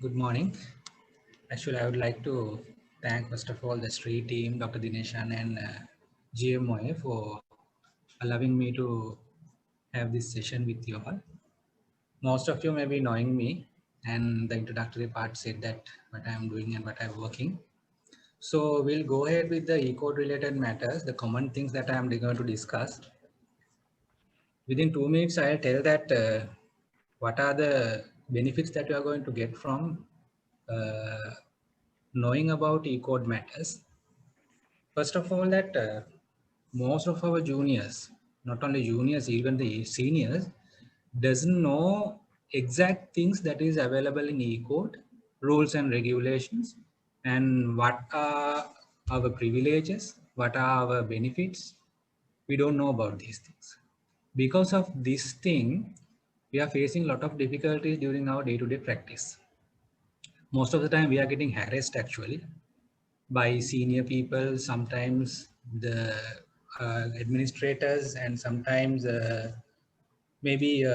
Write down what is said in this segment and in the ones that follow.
Good morning. Actually, I would like to thank first of all the Street team, Dr. Dineshan and GMOA for allowing me to have this session with you all. Most of you may be knowing me and the introductory part said that what I am doing and what I'm working. So we'll go ahead with the E-code related matters, the common things that I am going to discuss. Within 2 minutes, I'll tell that what are the benefits that you are going to get from uh, knowing about E-code matters. First of all, that most of our juniors, not only juniors, even the seniors, doesn't know exact things that is available in E-code, rules and regulations, and what are our privileges, what are our benefits. We don't know about these things. Because of this thing, we are facing a lot of difficulties during our day-to-day practice. Most of the time, we are getting harassed actually by senior people, sometimes the administrators, and sometimes maybe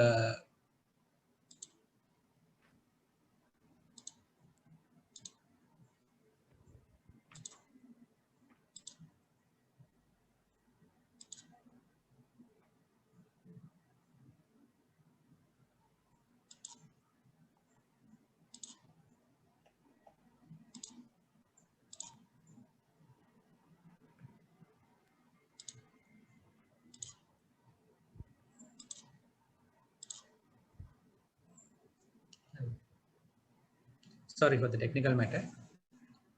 sorry for the technical matter.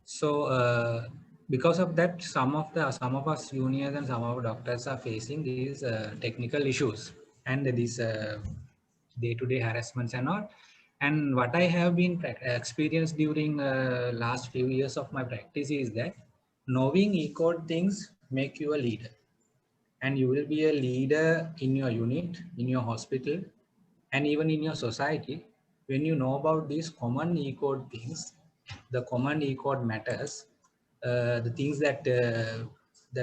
So because of that, some of us juniors and some of our doctors are facing these technical issues and these day-to-day harassments and all. And what I have been experienced during last few years of my practice is that knowing E-code things make you a leader, and you will be a leader in your unit, in your hospital, and even in your society. When you know about these common E-code things, the common E-code matters, the things that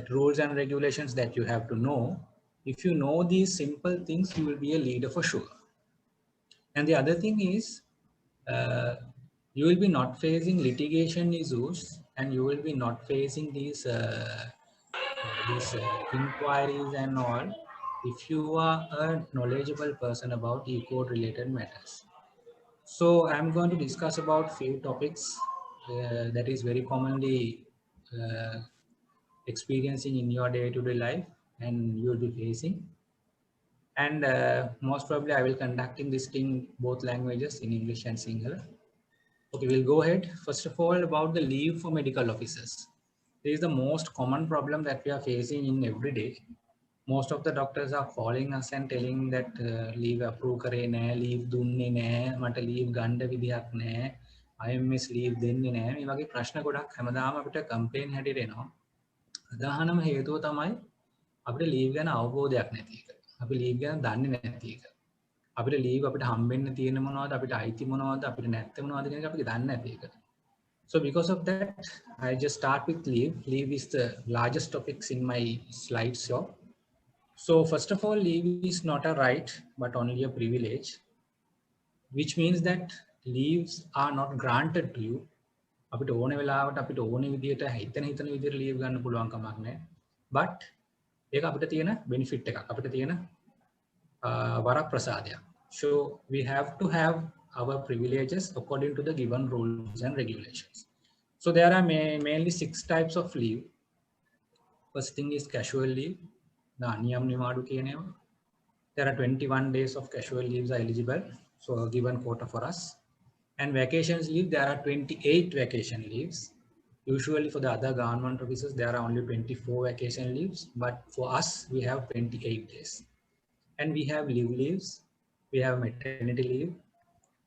rules and regulations that you have to know. If you know these simple things, you will be a leader for sure. And the other thing is, uh, you will be not facing litigation issues, and you will be not facing these inquiries and all if you are a knowledgeable person about E-code related matters. So I'm going to discuss about few topics that is very commonly uh, experiencing in your day-to-day life and you will be facing. And most probably I will conducting this in both languages, in English and Sinhala. Okay, we'll go ahead. First of all, about the leave for medical officers. This is the most common problem that we are facing in every day. Most of the doctors are calling us and telling that leave approve කරේ නෑ, leave දුන්නේ නෑ, මට leave ගන්න විදිහක් නෑ, IMS leave දෙන්නේ නෑ. මේ වගේ ප්‍රශ්න ගොඩක් හැමදාම අපිට කම්ප්ලේන් හැටියට එනවා. ප්‍රධානම හේතුව තමයි අපිට leave ගැන අවබෝධයක් නැති එක. අපි leave ගැන දන්නේ නැති එක. අපිට leave අපිට හම්බෙන්න තියෙන මොනවද, අපිට අයිති මොනවද, අපිට නැත්te මොනවද කියන එක අපි දන්නේ නැති එක. So because of that, I just start with leave. Leave is the largest topics in my slideshow. So first of all, leave is not a right, but only a privilege, which means that leaves are not granted to you. අපිට ඕන වෙලාවට අපිට ඕන විදිහට හිතන විදිහට leave ගන්න පුළුවන් කමක් නැහැ. But ඒක අපිට තියෙන benefit එකක්. අපිට තියෙන වරප්‍රසාදයක්. So we have to have our privileges according to the given rules and regulations. So there are mainly 6 types of leave. First thing is casual leave. The නියම් නිවාඩු කියන ඒවා. There are 21 days of casual leaves are eligible, so a given quota for us. And vacations leave, there are 28 vacation leaves. Usually for the other government offices, there are only 24 vacation leaves, but for us, we have 28 days. And we have leaves, we have maternity leave,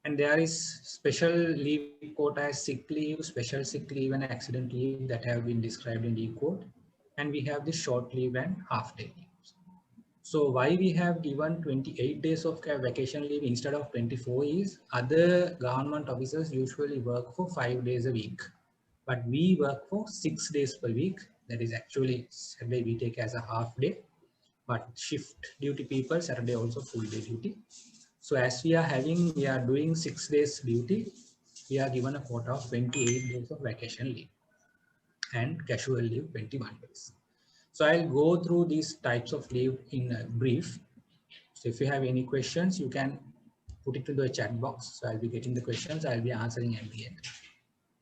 and there is special leave quota as sick leave, special sick leave, and accident leave that have been described in the code. And we have the short leave and half day leaves. So why we have given 28 days of vacation leave instead of 24 is other government officers usually work for 5 days a week, but we work for 6 days per week. That is actually Saturday we take as a half day, but shift duty people, Saturday also full day duty. So as we are doing 6 days duty, we are given a quota of 28 days of vacation leave and casual leave 21 days. So I'll go through these types of leave in a brief. So if you have any questions, you can put it into the chat box. So I'll be getting the questions, I'll be answering at the end.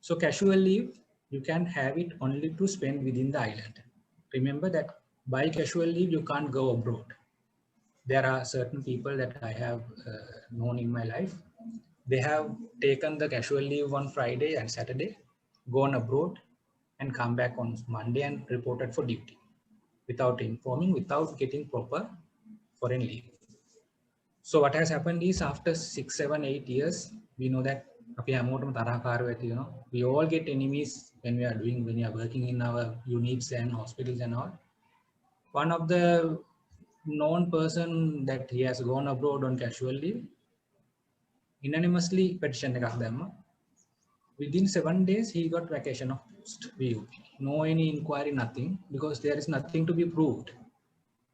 So casual leave, you can have it only to spend within the island. Remember that by casual leave, you can't go abroad. There are certain people that I have known in my life. They have taken the casual leave on Friday and Saturday, gone abroad and come back on Monday and reported for duty without informing, without getting proper foreign leave. So what has happened is after 6, 7, 8 years, we know that we all get enemies when we are working in our units and hospitals and all. One of the known person that he has gone abroad on casual leave, unanimously petition එකක් දැම්මා. Within 7 days, he got vacation of post VUP. No any inquiry, nothing, because there is nothing to be proved.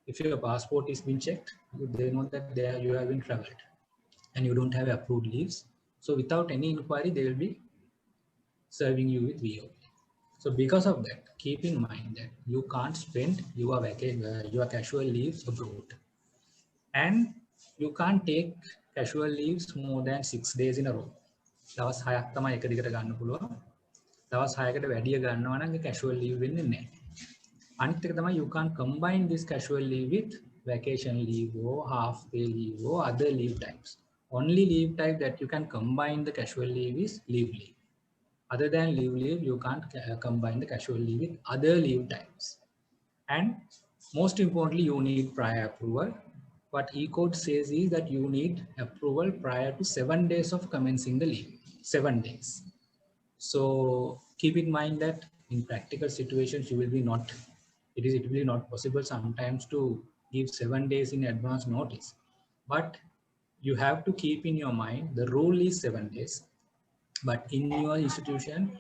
If your passport is being checked, they know that there you have been traveled and you don't have approved leaves. So without any inquiry, they will be serving you with VOP. So because of that, keep in mind that you can't spend your casual leaves abroad. And you can't take casual leaves more than 6 days in a row. දවස් 6ක් තමයි එක දිගට ගන්න පුළුවන්. දවස් 6කට වැඩිය ගන්නවා නම් casual leave වෙන්නේ නැහැ. අනිත් එක තමයි you can't combine this casual leave with vacation leave or half day leave or other leave types. Only leave type that you can combine the casual leave is leave leave. Other than leave, you can't combine the casual leave with other leave types. And most importantly, you need prior approval. What E-code says is that you need approval prior to 7 days of commencing the leave. 7 days. So keep in mind that in practical situations, it will be not possible sometimes to give 7 days in advance notice. But you have to keep in your mind, the rule is 7 days. But in your institution,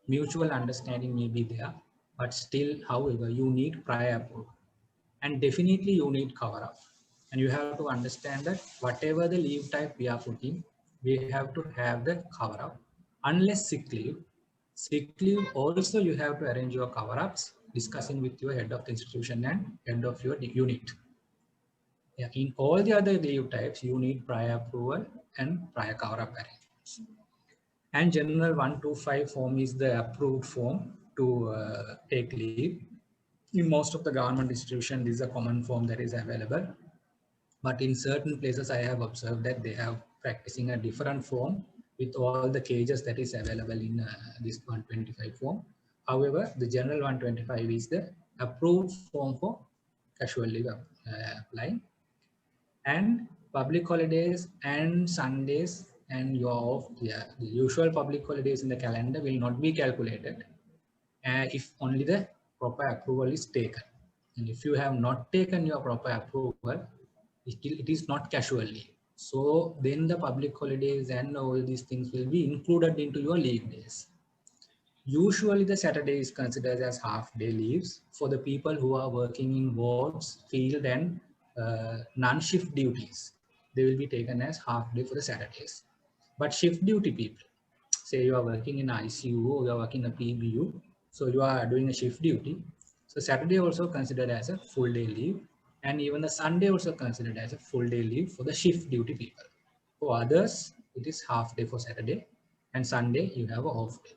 mutual understanding may be there, but still, however, you need prior approval. And definitely you need cover up. And you have to understand that whatever the leave type we are putting, we have to have the cover up. Unless sick leave also you have to arrange your cover ups, discussing with your head of the institution and head of your unit. Yeah, in all the other leave types, you need prior approval and prior cover up arrangements. And general 125 form is the approved form to take leave. In most of the government institutions, this is a common form that is available. But in certain places, I have observed that they have practicing a different form with all the cages that is available in this 125 form. However, the general 125 is the approved form for casual leave applying. And public holidays and Sundays and your off, the usual public holidays in the calendar will not be calculated if only the proper approval is taken. And if you have not taken your proper approval, it is not casual leave. So then the public holidays and all these things will be included into your leave days. Usually the Saturday is considered as half day leaves for the people who are working in wards, field and non-shift duties. They will be taken as half day for the Saturdays. But shift duty people, say you are working in ICU or you are working in a PBU, so you are doing a shift duty. So Saturday also considered as a full day leave, and even the Sunday also considered as a full day leave for the shift duty people. For others, it is half day for Saturday, and Sunday you have an off day.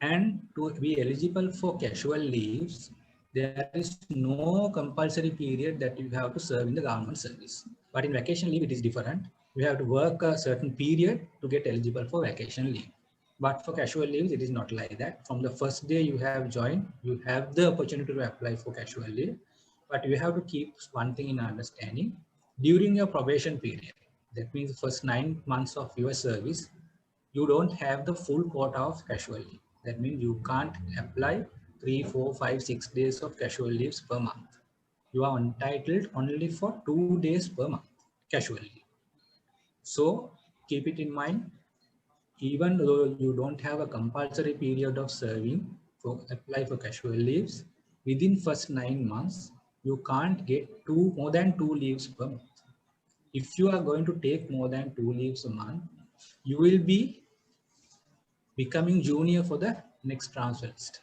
And to be eligible for casual leaves, there is no compulsory period that you have to serve in the government service. But in vacation leave, it is different. You have to work a certain period to get eligible for vacation leave. But for casual leaves, it is not like that. From the first day you have joined, you have the opportunity to apply for casual leave. But you have to keep one thing in understanding. During your probation period, that means the first 9 months of your service, you don't have the full quota of casual leave. That means you can't apply 3, 4, 5, 6 days of casual leaves per month. You are entitled only for 2 days per month casual leave. So keep it in mind, even though you don't have a compulsory period of serving for apply for casual leaves, within first 9 months, you can't get more than 2 leaves per month. If you are going to take more than 2 leaves a month, you will be becoming junior for the next transfer list.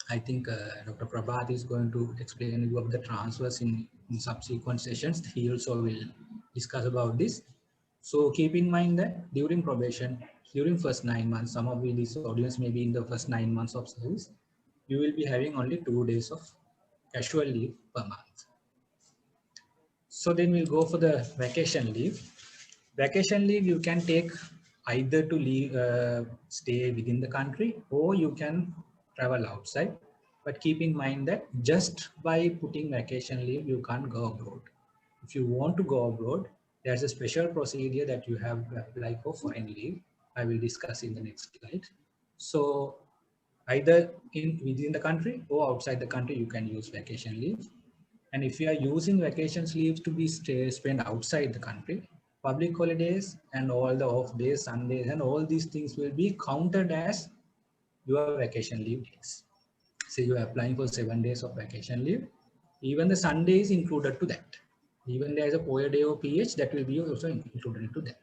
I think Dr. Prabhat is going to explain you about the transfers in subsequent sessions. He also will discuss about this. So keep in mind that during probation, during first 9 months, some of this audience may be in the first 9 months of service, you will be having only 2 days of casual leave per month. So then we'll go for the vacation leave. Vacation leave you can take either to leave, stay within the country, or you can travel outside. But keep in mind that just by putting vacation leave, you can't go abroad. If you want to go abroad, there's a special procedure that you have to apply for foreign leave. I will discuss in the next slide. So either within the country or outside the country, you can use vacation leave. And if you are using vacation leaves to be spent outside the country, public holidays and all the off days, Sundays, and all these things will be counted as your vacation leave days. Say you are applying for 7 days of vacation leave, even the Sunday is included to that. Even there is a POA day or PH that will be also included into that.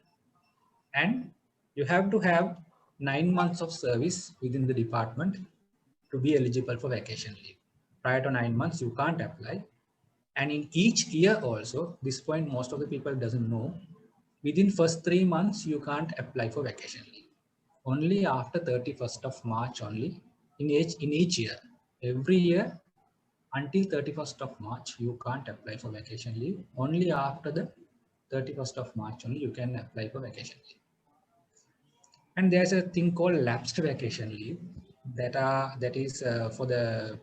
And you have to have 9 months of service within the department to be eligible for vacation leave. Prior to 9 months, you can't apply. And in each year also, this point most of the people doesn't know, within first 3 months, you can't apply for vacation leave. Only after 31st of March only, in each year, every year, until 31st of March, you can't apply for vacation leave. Only after the 31st of March only, you can apply for vacation leave. And there's a thing called lapsed vacation leave that is for the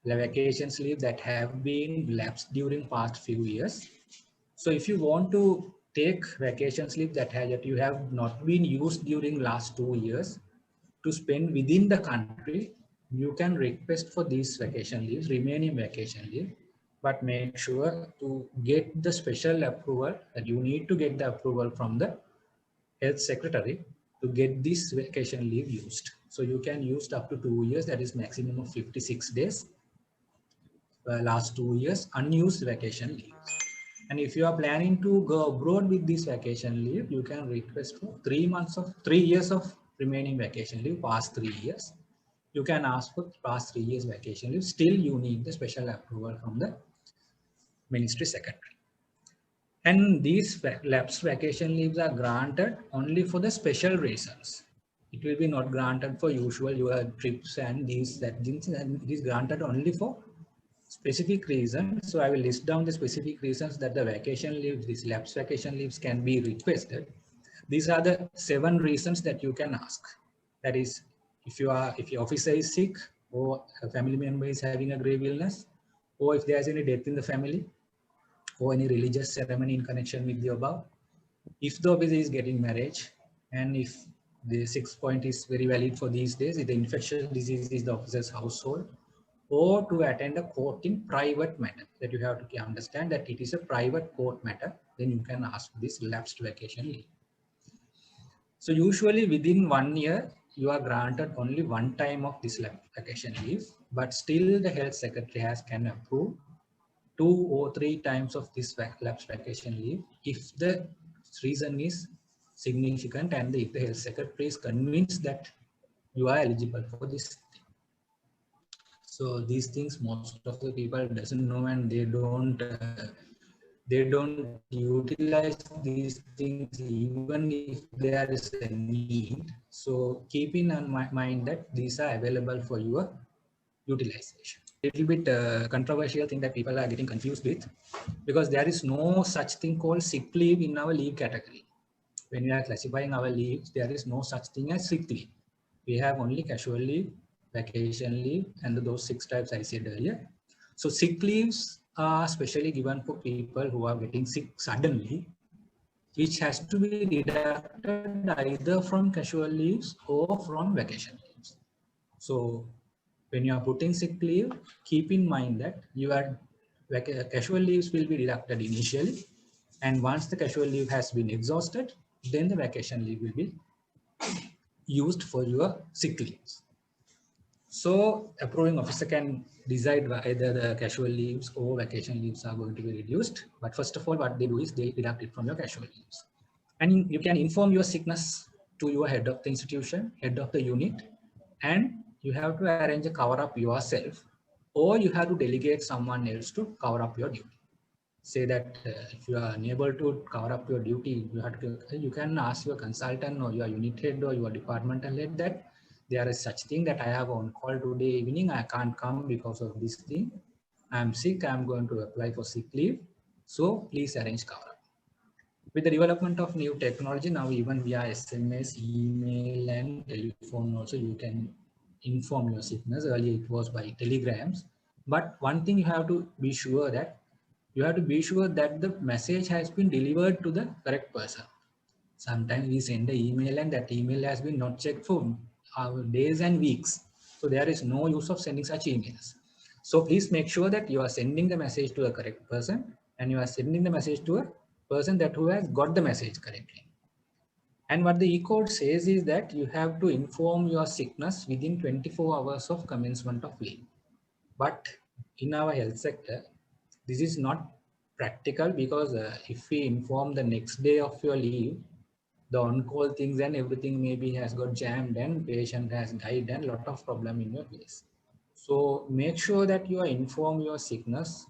vacations leave that have been lapsed during past few years. So if you want to take vacations leave that you have not been used during last 2 years to spend within the country, you can request for these vacation leaves, remaining vacation leave, but make sure to get the special approval that you need to get the approval from the health secretary to get this vacation leave used. So you can use up to 2 years, that is maximum of 56 days. Last 2 years unused vacation leave. And if you are planning to go abroad with this vacation leave, you can request for 3 years of remaining vacation leave, past 3 years. You can ask for past 3 years vacation leave. Still, you need the special approval from the ministry secretary. And these lapsed vacation leaves are granted only for the special reasons. It will be not granted for usual your trips and these, and it is granted only for specific reasons. So I will list down the specific reasons that the vacation leave, these lapsed vacation leaves can be requested. These are the 7 reasons that you can ask. That is, if your officer is sick, or a family member is having a grave illness, or if there's any death in the family, or any religious ceremony in connection with the above. If the officer is getting marriage, and if the 6th point is very valid for these days, if the infectious disease is the officer's household, or to attend a court in private matter, that you have to understand that it is a private court matter, then you can ask this lapsed vacation leave. So usually within 1 year, you are granted only one time of this vacation leave, but still the health secretary can approve 2 or 3 times of this lapsed vacation leave if the reason is significant and if the health secretary is convinced that you are eligible for this. So these things most of the people doesn't know, and they don't utilize these things even if there is a need. So keep in mind that these are available for your utilization. Little bit controversial thing that people are getting confused with, because there is no such thing called sick leave in our leave category. When we are classifying our leaves, there is no such thing as sick leave. We have only casual leave, vacation leave, and those 6 types I said earlier. So sick leaves are specially given for people who are getting sick suddenly, which has to be deducted either from casual leaves or from vacation leaves. So when you are putting sick leave, keep in mind that your casual leaves will be deducted initially, and once the casual leave has been exhausted, then the vacation leave will be used for your sick leaves. So approving officer can decide whether the casual leaves or vacation leaves are going to be reduced. But first of all, what they do is they deduct it from your casual leaves. And you can inform your sickness to your head of the institution, head of the unit, and you have to arrange a cover up yourself, or you have to delegate someone else to cover up your duty. Say that if you are unable to cover up your duty, you can ask your consultant or your unit head or your departmental head that there is such thing that I have on call today evening, I can't come because of this thing. I'm sick, I'm going to apply for sick leave. So please arrange cover up. With the development of new technology, now even via SMS, email, and telephone also you can inform your sickness. Earlier it was by telegrams. But one thing you have to be sure that the message has been delivered to the correct person. Sometimes we send an email and that email has been not checked for days and weeks. So there is no use of sending such emails. So please make sure that you are sending the message to a correct person and you are sending the message to a person that who has got the message correctly. And what the e-code says is that you have to inform your sickness within 24 hours of commencement of leave. But in our health sector, this is not practical because if we inform the next day of your leave, the on-call things and everything maybe has got jammed and patient has died and lot of problem in your case. So make sure that you inform your sickness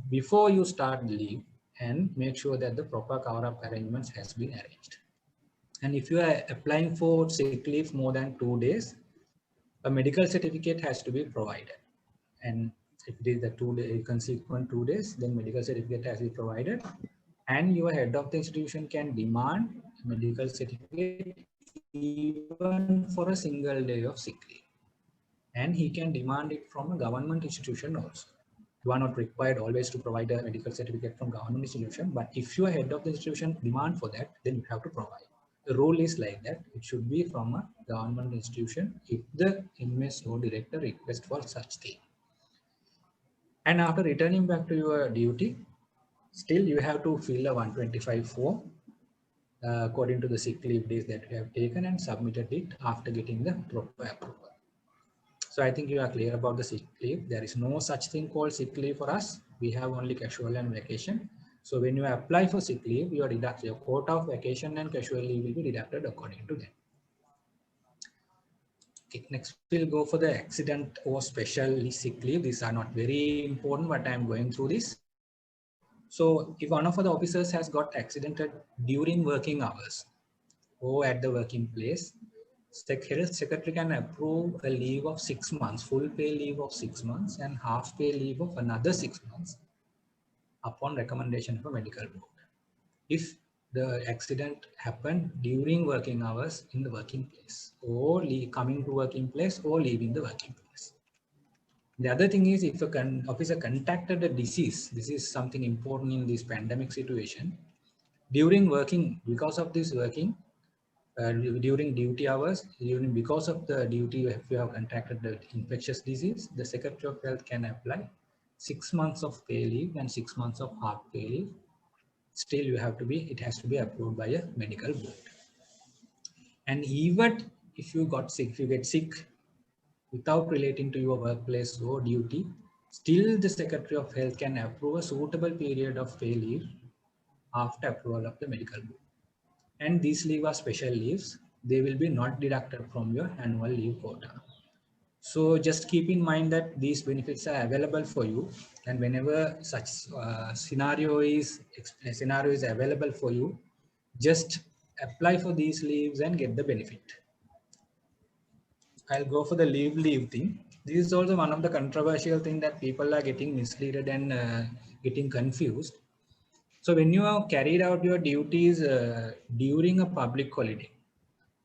before you start leave and make sure that the proper cover-up arrangements has been arranged. And if you are applying for sick leave more than 2 days, a medical certificate has to be provided. And if it is the 2-day consequent 2 days, then medical certificate has to be provided. And your head of the institution can demand medical certificate even for a single day of sick leave. And he can demand it from a government institution also. You are not required always to provide a medical certificate from government institution, but if your head of the institution demand for that, then you have to provide. The rule is like that. It should be from a government institution if the MS or director request for such thing. And after returning back to your duty, still you have to fill a 125 form according to the sick leave days that you have taken and submitted it after getting the proper approval. So I think you are clear about the sick leave. There is no such thing called sick leave for us. We have only casual and vacation. So when you apply for sick leave, your quota of vacation and casual leave will be deducted according to that. Okay, next we'll go for the accident or special sick leave. These are not very important, but I'm going through this. So if one of the officers has got accidented during working hours or at the working place, health secretary can approve a leave of 6 months, full pay leave of 6 months and half pay leave of another 6 months upon recommendation of a medical board. If the accident happened during working hours in the working place or coming to working place or leaving the working place. The other thing is if an officer contacted a disease, this is something important in this pandemic situation, during working, because of this working, during duty hours, because of the duty, if you have contracted the infectious disease, the Secretary of Health can apply 6 months of pay leave and 6 months of half pay leave. Still, it has to be approved by a medical board. And even if you get sick without relating to your workplace or duty, still the Secretary of Health can approve a suitable period of pay leave after approval of the medical board. And these leave are special leaves. They will be not deducted from your annual leave quota. So just keep in mind that these benefits are available for you. And whenever such scenario is available for you, just apply for these leaves and get the benefit. I'll go for the leave thing. This is also one of the controversial thing that people are getting misled and getting confused. So when you have carried out your duties during a public holiday,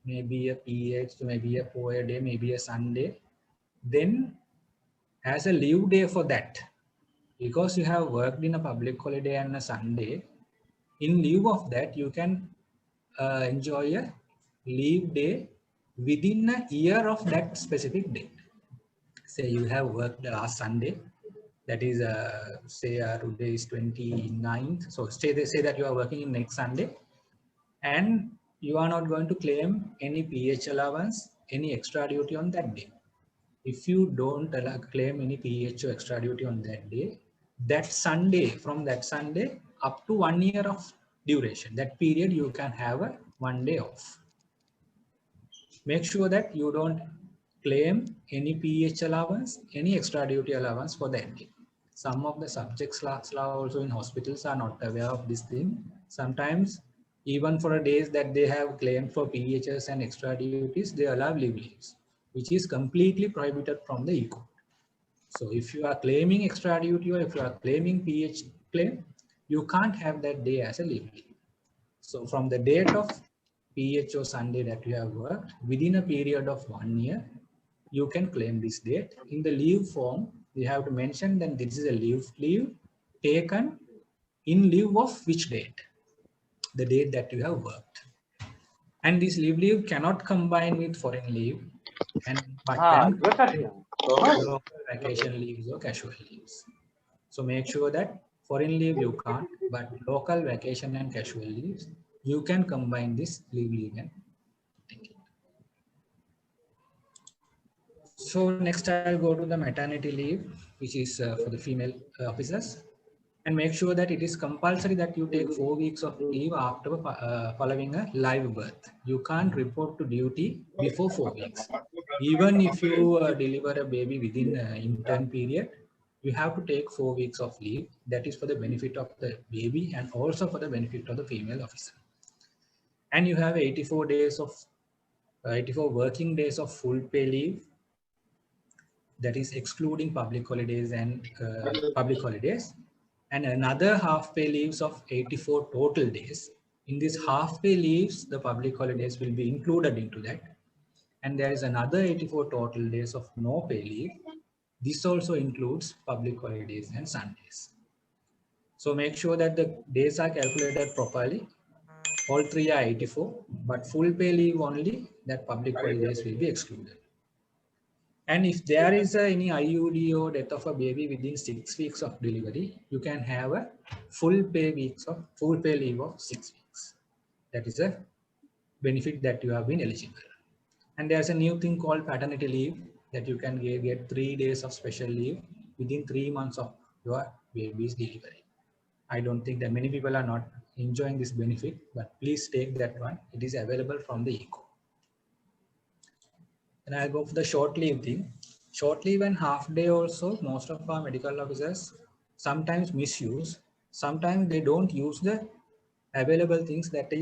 maybe a PH, maybe a POA day, maybe a Sunday, then as a leave day for that, because you have worked in a public holiday and a Sunday, in lieu of that, you can enjoy a leave day within a year of that specific date. Say you have worked last Sunday, that is say today is 29th. So say that you are working in next Sunday and you are not going to claim any PH allowance, any extra duty on that day. If you don't claim any PH or extra duty on that day, that Sunday, from that Sunday up to 1 year of duration, that period you can have a 1 day off. Make sure that you don't claim any PH allowance, any extra duty allowance for that day. Some of the subjects also in hospitals are not aware of this thing. Sometimes even for a days that they have claimed for PHs and extra duties, they allow leave leaves, which is completely prohibited from the ECO. So if you are claiming extra duty or if you are claiming PH claim, you can't have that day as a leave leave. So from the date of PHO Sunday that you have worked, within a period of 1 year, you can claim this date. In the leave form, you have to mention that this is a leave taken in lieu of which date, the date that you have worked. And this leave cannot combine with foreign leave, but can local vacation leaves or casual leaves. So make sure that foreign leave you can't, but local vacation and casual leaves, you can combine this leave and take it. So next I'll go to the maternity leave, which is for the female officers. And make sure that it is compulsory that you take 4 weeks of leave after following a live birth. You can't report to duty before 4 weeks. Even if you deliver a baby within intern period, you have to take 4 weeks of leave. That is for the benefit of the baby and also for the benefit of the female officer. And you have 84 days of 84 working days of full pay leave. That is excluding public holidays and public holidays, and another half pay leaves of 84 total days. In these half pay leaves, the public holidays will be included into that. And there is another 84 total days of no pay leave. This also includes public holidays and Sundays. So make sure that the days are calculated properly. All three are 84, but full pay leave only, that public holidays will be excluded. And if there is any IUD or death of a baby within 6 weeks of delivery, you can have a full pay leave of 6 weeks. That is a benefit that you have been eligible. And there's a new thing called paternity leave that you can get 3 days of special leave within 3 months of your baby's delivery. I don't think that many people are not enjoying this benefit, but please take that one. It is available from the ECO. And I'll go for the short leave thing. Short leave and half day also, most of our medical officers sometimes misuse. Sometimes they don't use the available things that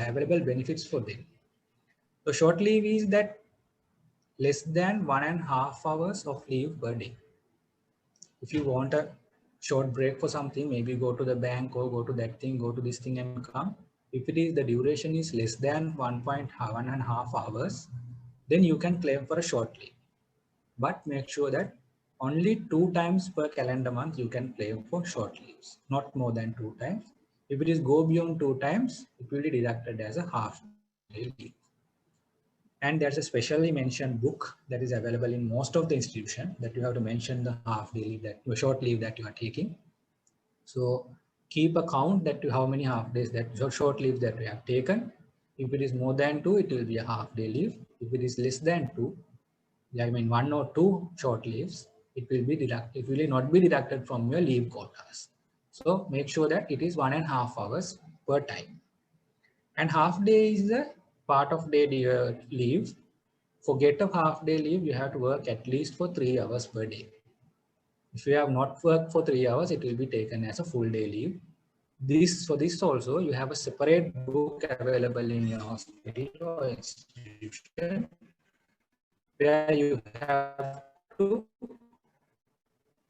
available benefits for them. So short leave is that less than 1.5 hours of leave per day. If you want a short break for something, maybe go to the bank or go to that thing, go to this thing and come. If it is the duration is less than 1.5 hours, then you can claim for a short leave. But make sure that only 2 times per calendar month you can claim for short leaves, not more than 2 times. If it is go beyond 2 times, it will be deducted as a half day leave. And there's a specially mentioned book that is available in most of the institution that you have to mention the half day leave, that short leave that you are taking. So keep a count that to how many half days that short leave that we have taken. If it is more than 2, it will be a half day leave. If it is less than 2, I mean 1 or 2 short leaves, it will be deducted. It will not be deducted from your leave quotas. So make sure that it is 1.5 hours per time. And half day is the part of day leave. For get a half day leave, you have to work at least for 3 hours per day. If you have not worked for 3 hours, it will be taken as a full day leave. For this also, you have a separate book available in your hospital or institution where you have to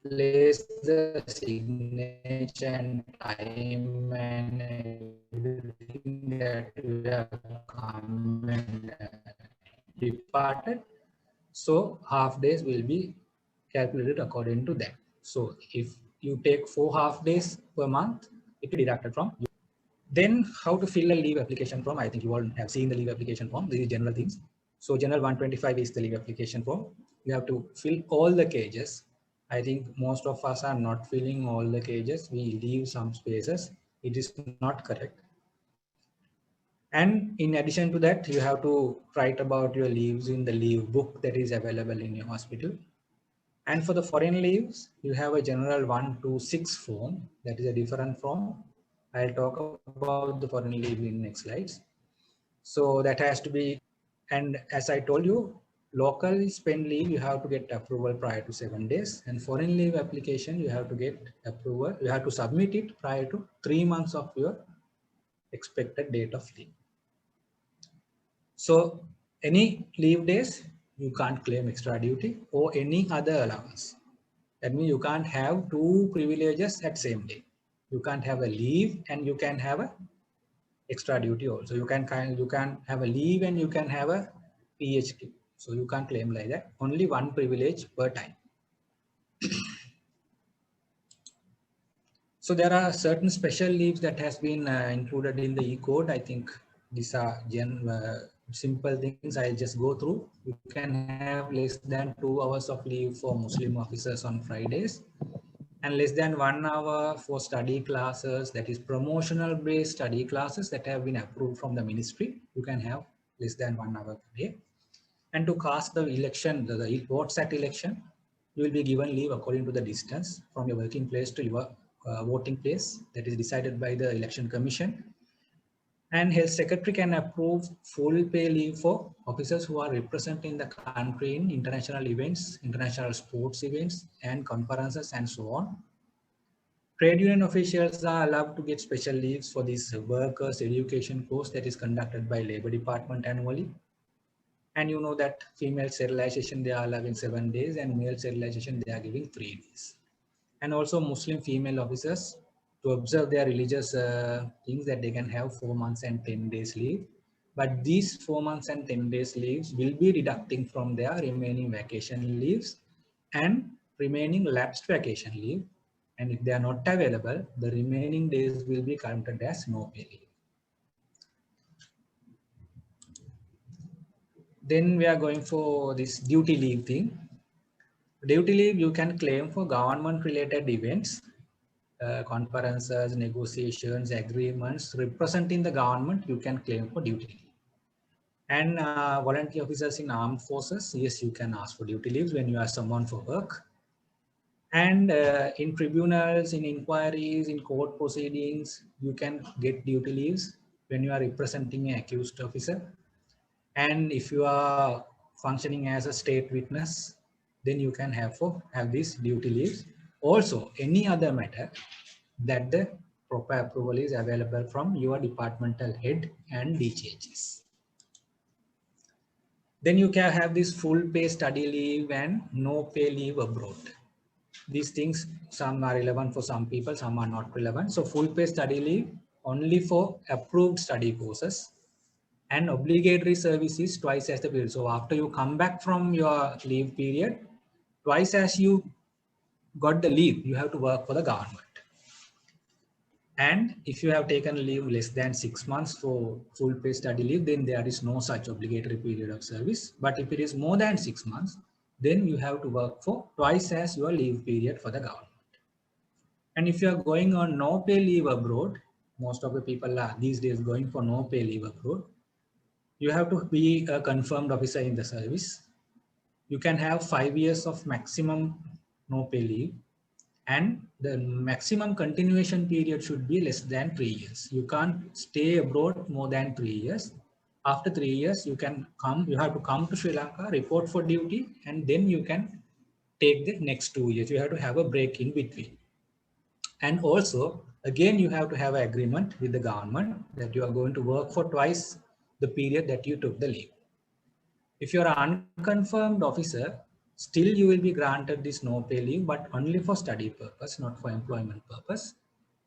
place the signature and time and everything that you have come and departed. So half days will be calculated according to that. So if you take 4 half days per month, it will be deducted from you. Then how to fill a leave application form? I think you all have seen the leave application form. These are general things. So general 125 is the leave application form. You have to fill all the cages. I think most of us are not filling all the cages. We leave some spaces. It is not correct. And in addition to that, you have to write about your leaves in the leave book that is available in your hospital. And for the foreign leaves, you have a general 126 form. That is a different form. I'll talk about the foreign leave in next slides. So that has to be And as I told you, local spent leave, you have to get approval prior to 7 days, and foreign leave application, you have to get approval, you have to submit it prior to 3 months of your expected date of leave. So any leave days, you can't claim extra duty or any other allowance. That means you can't have two privileges at same day. You can't have a leave and you can have a extra duty also. You can have a leave and you can have a PhD. So you can't claim like that. Only one privilege per time. So there are certain special leaves that has been included in the E-code. I think these are simple things. I'll just go through. You can have less than 2 hours of leave for Muslim officers on Fridays, and less than 1 hour for study classes, that is promotional based study classes that have been approved from the ministry. You can have less than 1 hour per day. And to cast the election, the votes at election, you will be given leave according to the distance from your working place to your voting place, that is decided by the election commission. And health secretary can approve full pay leave for officers who are representing the country in international events, international sports events and conferences and so on. Trade union officials are allowed to get special leaves for this workers education course that is conducted by Labor Department annually. And you know that female sterilization, they are allowing 7 days, and male sterilization, they are giving 3 days. And also Muslim female officers, to observe their religious things, that they can have 4 months and 10 days leave. But these 4 months and 10 days leaves will be deducting from their remaining vacation leaves and remaining lapsed vacation leave. And if they are not available, the remaining days will be counted as no pay leave. Then we are going for this duty leave thing. Duty leave you can claim for government related events, conferences, negotiations, agreements representing the government. You can claim for duty leave. And volunteer officers in armed forces, yes, you can ask for duty leaves when you are summoned for work. And in tribunals, in inquiries, in court proceedings, you can get duty leaves when you are representing an accused officer. And if you are functioning as a state witness, then you can have these duty leaves. Also, any other matter that the proper approval is available from your departmental head and DCHS. Then you can have this full pay study leave and no pay leave abroad. These things, some are relevant for some people, some are not relevant. So full pay study leave only for approved study courses, and obligatory service is twice as the period. So after you come back from your leave period, twice as you got the leave, you have to work for the government. And if you have taken leave less than 6 months for full pay study leave, then there is no such obligatory period of service. But if it is more than 6 months, then you have to work for twice as your leave period for the government. And if you are going on no pay leave abroad, most of the people are these days going for no pay leave abroad. You have to be a confirmed officer in the service. You can have 5 years of maximum no pay leave, and the maximum continuation period should be less than 3 years. You can't stay abroad more than 3 years. After 3 years, you have to come to Sri Lanka, report for duty, and then you can take the next 2 years. You have to have a break in between. And also, again, you have to have an agreement with the government that you are going to work for twice the period that you took the leave. If you are an unconfirmed officer, still you will be granted this no pay leave, but only for study purpose, not for employment purpose.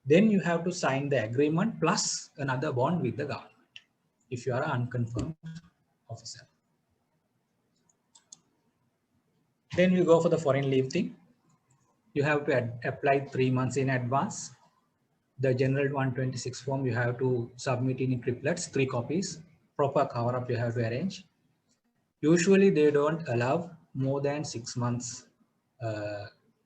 Then you have to sign the agreement plus another bond with the government if you are an unconfirmed officer. Then we go for the foreign leave thing. You have to apply 3 months in advance. The general 126 form you have to submit in triplets, 3 copies. Proper cover up you have to arrange. Usually they don't allow more than 6 months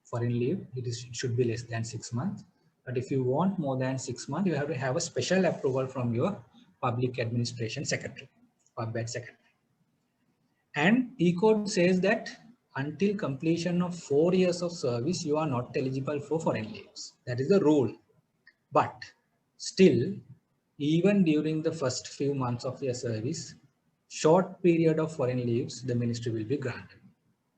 foreign leave. It should be less than 6 months. But if you want more than 6 months, you have to have a special approval from your public administration secretary, PubMed secretary. And E-code says that until completion of 4 years of service, you are not eligible for foreign leaves. That is the rule. But still, even during the first few months of your service, short period of foreign leaves, the ministry will be granted.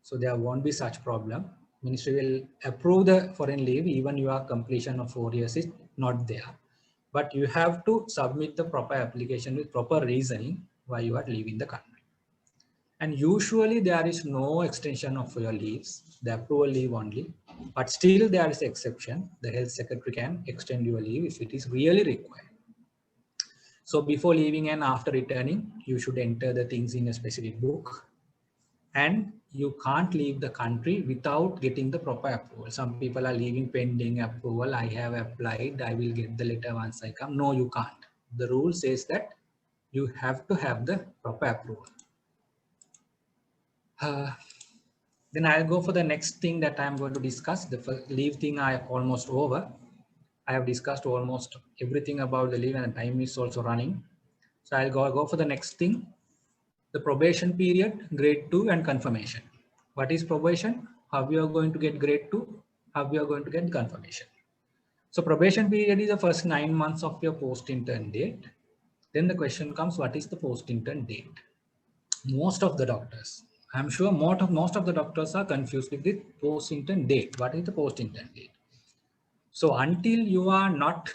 So there won't be such problem. Ministry will approve the foreign leave even your completion of 4 years is not there. But you have to submit the proper application with proper reasoning why you are leaving the country. And usually there is no extension of your leaves, the approval leave only. But still there is exception. The health secretary can extend your leave if it is really required. So before leaving and after returning, you should enter the things in a specific book. And you can't leave the country without getting the proper approval. Some people are leaving pending approval. I have applied, I will get the letter once I come. No, you can't. The rule says that you have to have the proper approval. Then I'll go for the next thing that I'm going to discuss. The leave thing I almost over. I have discussed almost everything about the leave and the time is also running. So I'll go for the next thing. The probation period, grade 2 and confirmation. What is probation? How you are going to get grade 2? How you are going to get confirmation? So probation period is the first 9 months of your post-intern date. Then the question comes, what is the post-intern date? Most of the doctors, I'm sure most of the doctors are confused with the post-intern date. What is the post-intern date? So until you are not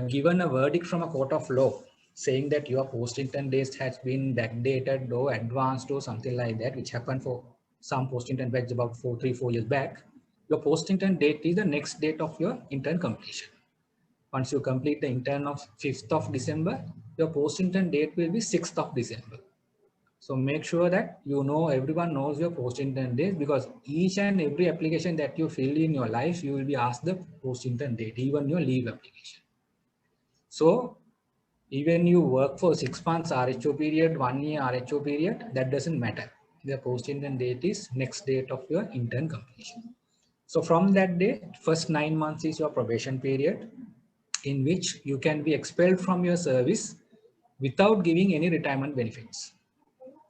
given a verdict from a court of law saying that your post-intern date has been backdated or advanced or something like that, which happened for some post-intern batch about 4 years back, your post-intern date is the next date of your intern completion. Once you complete the intern of 5th of December, your post-intern date will be 6th of December. So make sure that you know, everyone knows your post-intern date, because each and every application that you fill in your life, you will be asked the post-intern date, even your leave application. So even you work for 6 months RHO period, 1 year RHO period, that doesn't matter. The post-intern date is next date of your intern completion. So from that day, first 9 months is your probation period, in which you can be expelled from your service without giving any retirement benefits.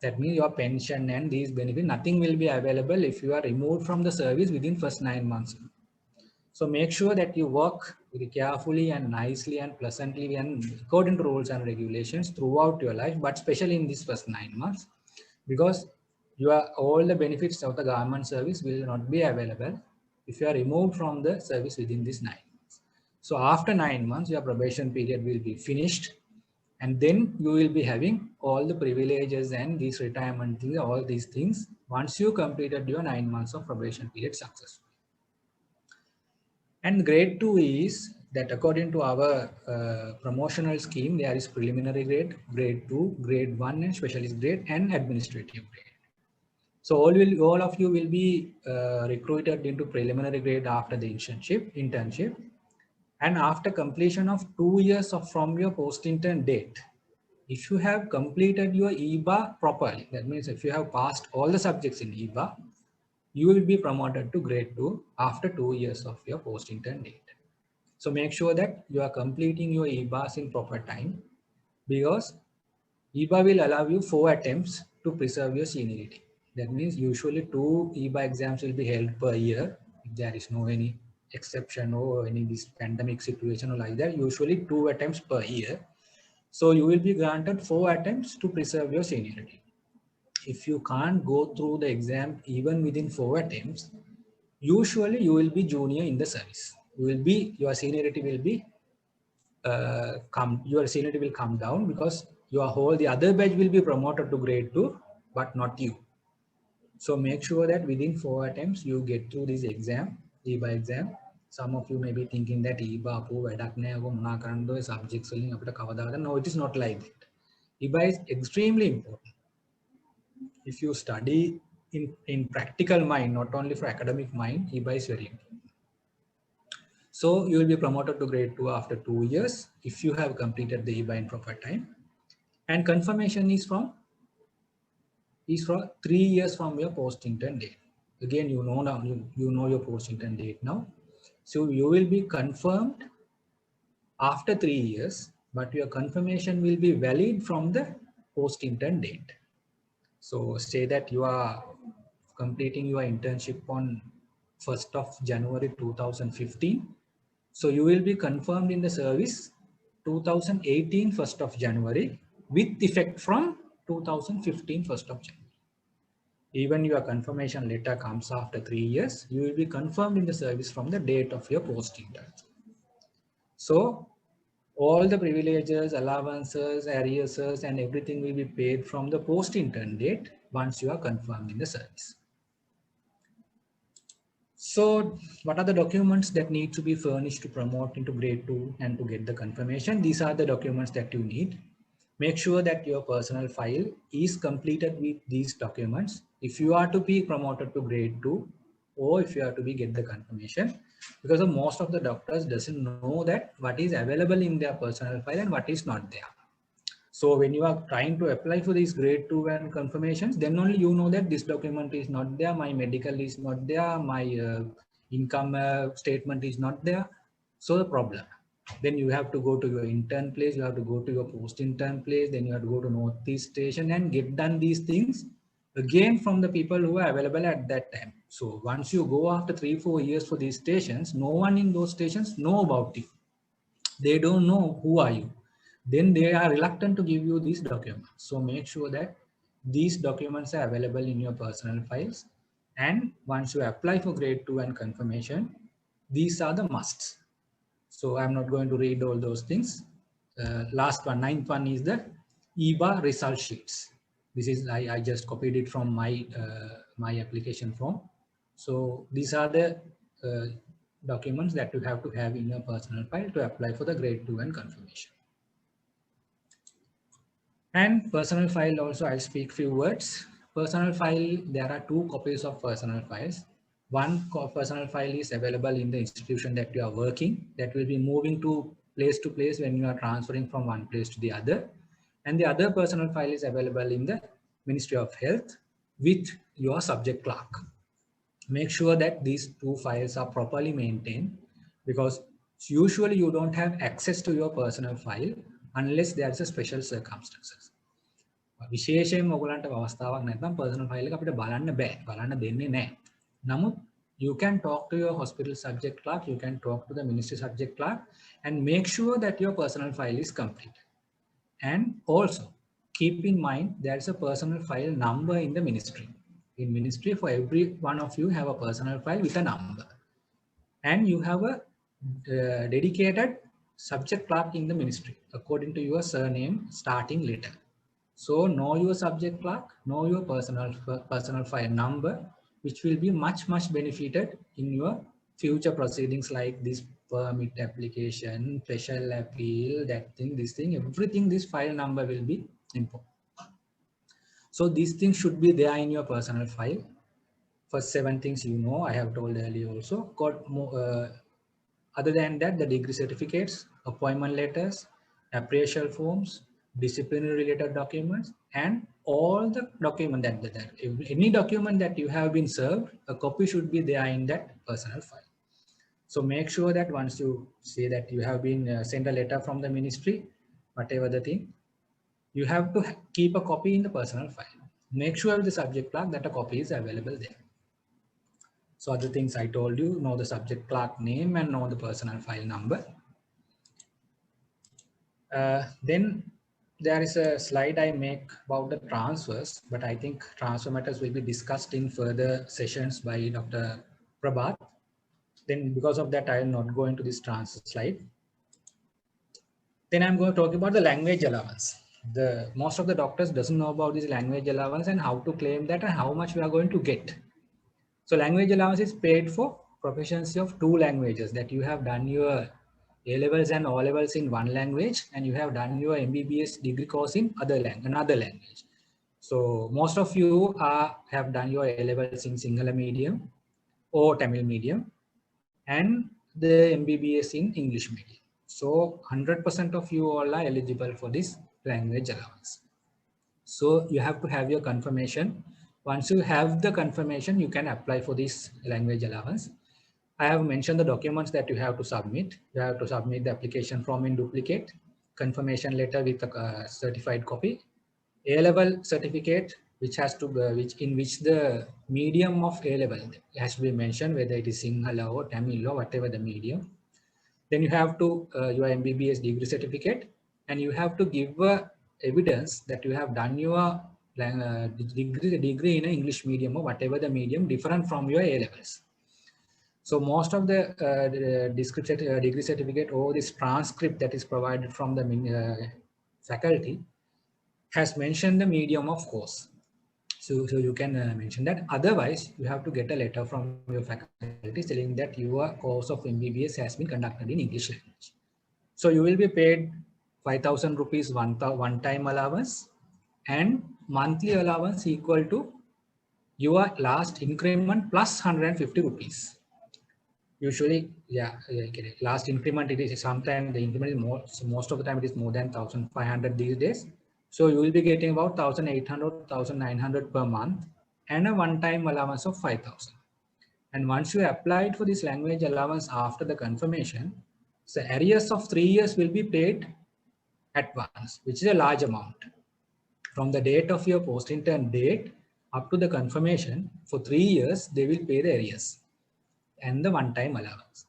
That means your pension and these benefits, nothing will be available if you are removed from the service within first 9 months. So make sure that you work very carefully and nicely and pleasantly and according to rules and regulations throughout your life, but especially in these first 9 months, because all the benefits of the government service will not be available if you are removed from the service within this 9 months. So after 9 months, your probation period will be finished, and then you will be having all the privileges and these retirement things, all these things, once you completed your 9 months of probation period successfully. And grade 2 is that according to our promotional scheme, there is preliminary grade, grade 2, grade 1 and specialist grade and administrative grade. So all of you will be recruited into preliminary grade after the internship. And after completion of 2 years from your post-intern date, if you have completed your EBA properly, that means if you have passed all the subjects in EBA, you will be promoted to grade 2 after 2 years of your post-intern date. So make sure that you are completing your EBAs in proper time, because EBA will allow you 4 attempts to preserve your seniority. That means usually 2 EBA exams will be held per year. If there is no any exception or any this pandemic situation or like that, usually 2 attempts per year. So you will be granted 4 attempts to preserve your seniority. If you can't go through the exam even within 4 attempts, usually you will be junior in the service. Your seniority will be your seniority will come down, because the other batch will be promoted to grade 2, but not you. So make sure that within 4 attempts you get through this exam, EBA exam. Some of you may be thinking that EBA subjects. No, it is not like that. EBA is extremely important. If you study in practical mind, not only for academic mind, EBA is very important. So you will be promoted to grade 2 after 2 years if you have completed the EBA in proper time. And confirmation is for 3 years from your post-intern date. Again, you know now, you know your post-intern date now. So you will be confirmed after 3 years, but your confirmation will be valid from the post-intern date. So say that you are completing your internship on 1st of January 2015. So you will be confirmed in the service 2018 1st of January with effect from 2015 1st of January. Even your confirmation letter comes after 3 years, you will be confirmed in the service from the date of your posting term. So all the privileges, allowances, arrears, and everything will be paid from the posting term date once you are confirmed in the service. So what are the documents that need to be furnished to promote into grade 2 and to get the confirmation? These are the documents that you need. Make sure that your personal file is completed with these documents. If you are to be promoted to grade 2 or if you are to be get the confirmation, because most of the doctors doesn't know that what is available in their personal file and what is not there. So when you are trying to apply for these grade 2 and confirmations, then only you know that this document is not there, my medical is not there, my income statement is not there. So the problem. Then you have to go to your intern place, you have to go to your post intern place, then you have to go to Northeast Station and get done these things again from the people who are available at that time. So once you go after 3-4 years for these stations, no one in those stations know about you. They don't know who are you. Then they are reluctant to give you these documents. So make sure that these documents are available in your personal files. And once you apply for grade 2 and confirmation, these are the musts. So I'm not going to read all those things. Last one, 9th one is the EBA result sheets. This is, I just copied it from my, my application form. So these are the documents that you have to have in your personal file to apply for the grade 2 and confirmation. And personal file also, I'll speak few words. Personal file, there are 2 copies of personal files. One personal file is available in the institution that you are working, that will be moving to place when you are transferring from one place to the other. And the other personal file is available in the Ministry of Health with your subject clerk. Make sure that these 2 files are properly maintained, because usually you don't have access to your personal file unless there's a special circumstances. විශේෂයෙන් ඔයගලන්ට අවස්ථාවක් නැත්නම් personal file එක අපිට බලන්න බෑ. බලන්න දෙන්නේ නැහැ. නමුත් you can talk to your hospital subject clerk, you can talk to the ministry subject clerk and make sure that your personal file is complete. And also keep in mind there's a personal file number in the ministry. In ministry, for every one of you have a personal file with a number. And you have a dedicated subject clerk in the ministry according to your surname starting letter. So know your subject clerk, know your personal file number, which will be much benefited in your future proceedings like this permit application, special appeal, that thing, this thing, everything. This file number will be important. So these things should be there in your personal file. First 7 things you know, I have told earlier also. Got more, other than that, the degree certificates, appointment letters, appraisal forms, disciplinary related documents, and all the document that any document that you have been served, a copy should be there in that personal file. So make sure that once you say that you have been sent a letter from the ministry, whatever the thing, you have to keep a copy in the personal file. Make sure with the subject clerk that a copy is available there. So other things I told you, know the subject clerk name and know the personal file number. Then there is a slide I make about the transfers, but I think transfer matters will be discussed in further sessions by Dr. Prabhat. Then because of that, I will not go into this transfer slide. Then I'm going to talk about the language allowance. Most of the doctors doesn't know about this language allowance and how to claim that and how much we are going to get. So language allowance is paid for proficiency of 2 languages, that you have done your A-levels and O-levels in one language and you have done your MBBS degree course in another language. So most of you have done your A-levels in Sinhala medium or Tamil medium and the MBBS in English medium. So 100% of you all are eligible for this language allowance. So you have to have your confirmation. Once you have the confirmation, you can apply for this language allowance. I have mentioned the documents that you have to submit. You have to submit the application form in duplicate, confirmation letter with a certified copy, A-level certificate, which has to in which the medium of A-level has to be mentioned, whether it is Sinhala or Tamil or whatever the medium. Then you have to your MBBS degree certificate, and you have to give evidence that you have done your degree in an English medium or whatever the medium different from your A levels. So most of the degree certificate or this transcript that is provided from the faculty has mentioned the medium of course. So you can mention that. Otherwise, you have to get a letter from your faculty telling that your course of MBBS has been conducted in English language. So you will be paid 5,000 rupees one-time allowance and monthly allowance equal to your last increment plus 150 rupees. Usually, yeah, last increment, it is sometimes the increment is more, so most of the time it is more than 1,500 these days. So you will be getting about 1,800, 1,900 per month and a one-time allowance of 5,000. And once you applied for this language allowance after the confirmation, so arrears of 3 years will be paid at once, which is a large amount. From the date of your post-intern date up to the confirmation, for 3 years, they will pay the arrears and the one-time allowance.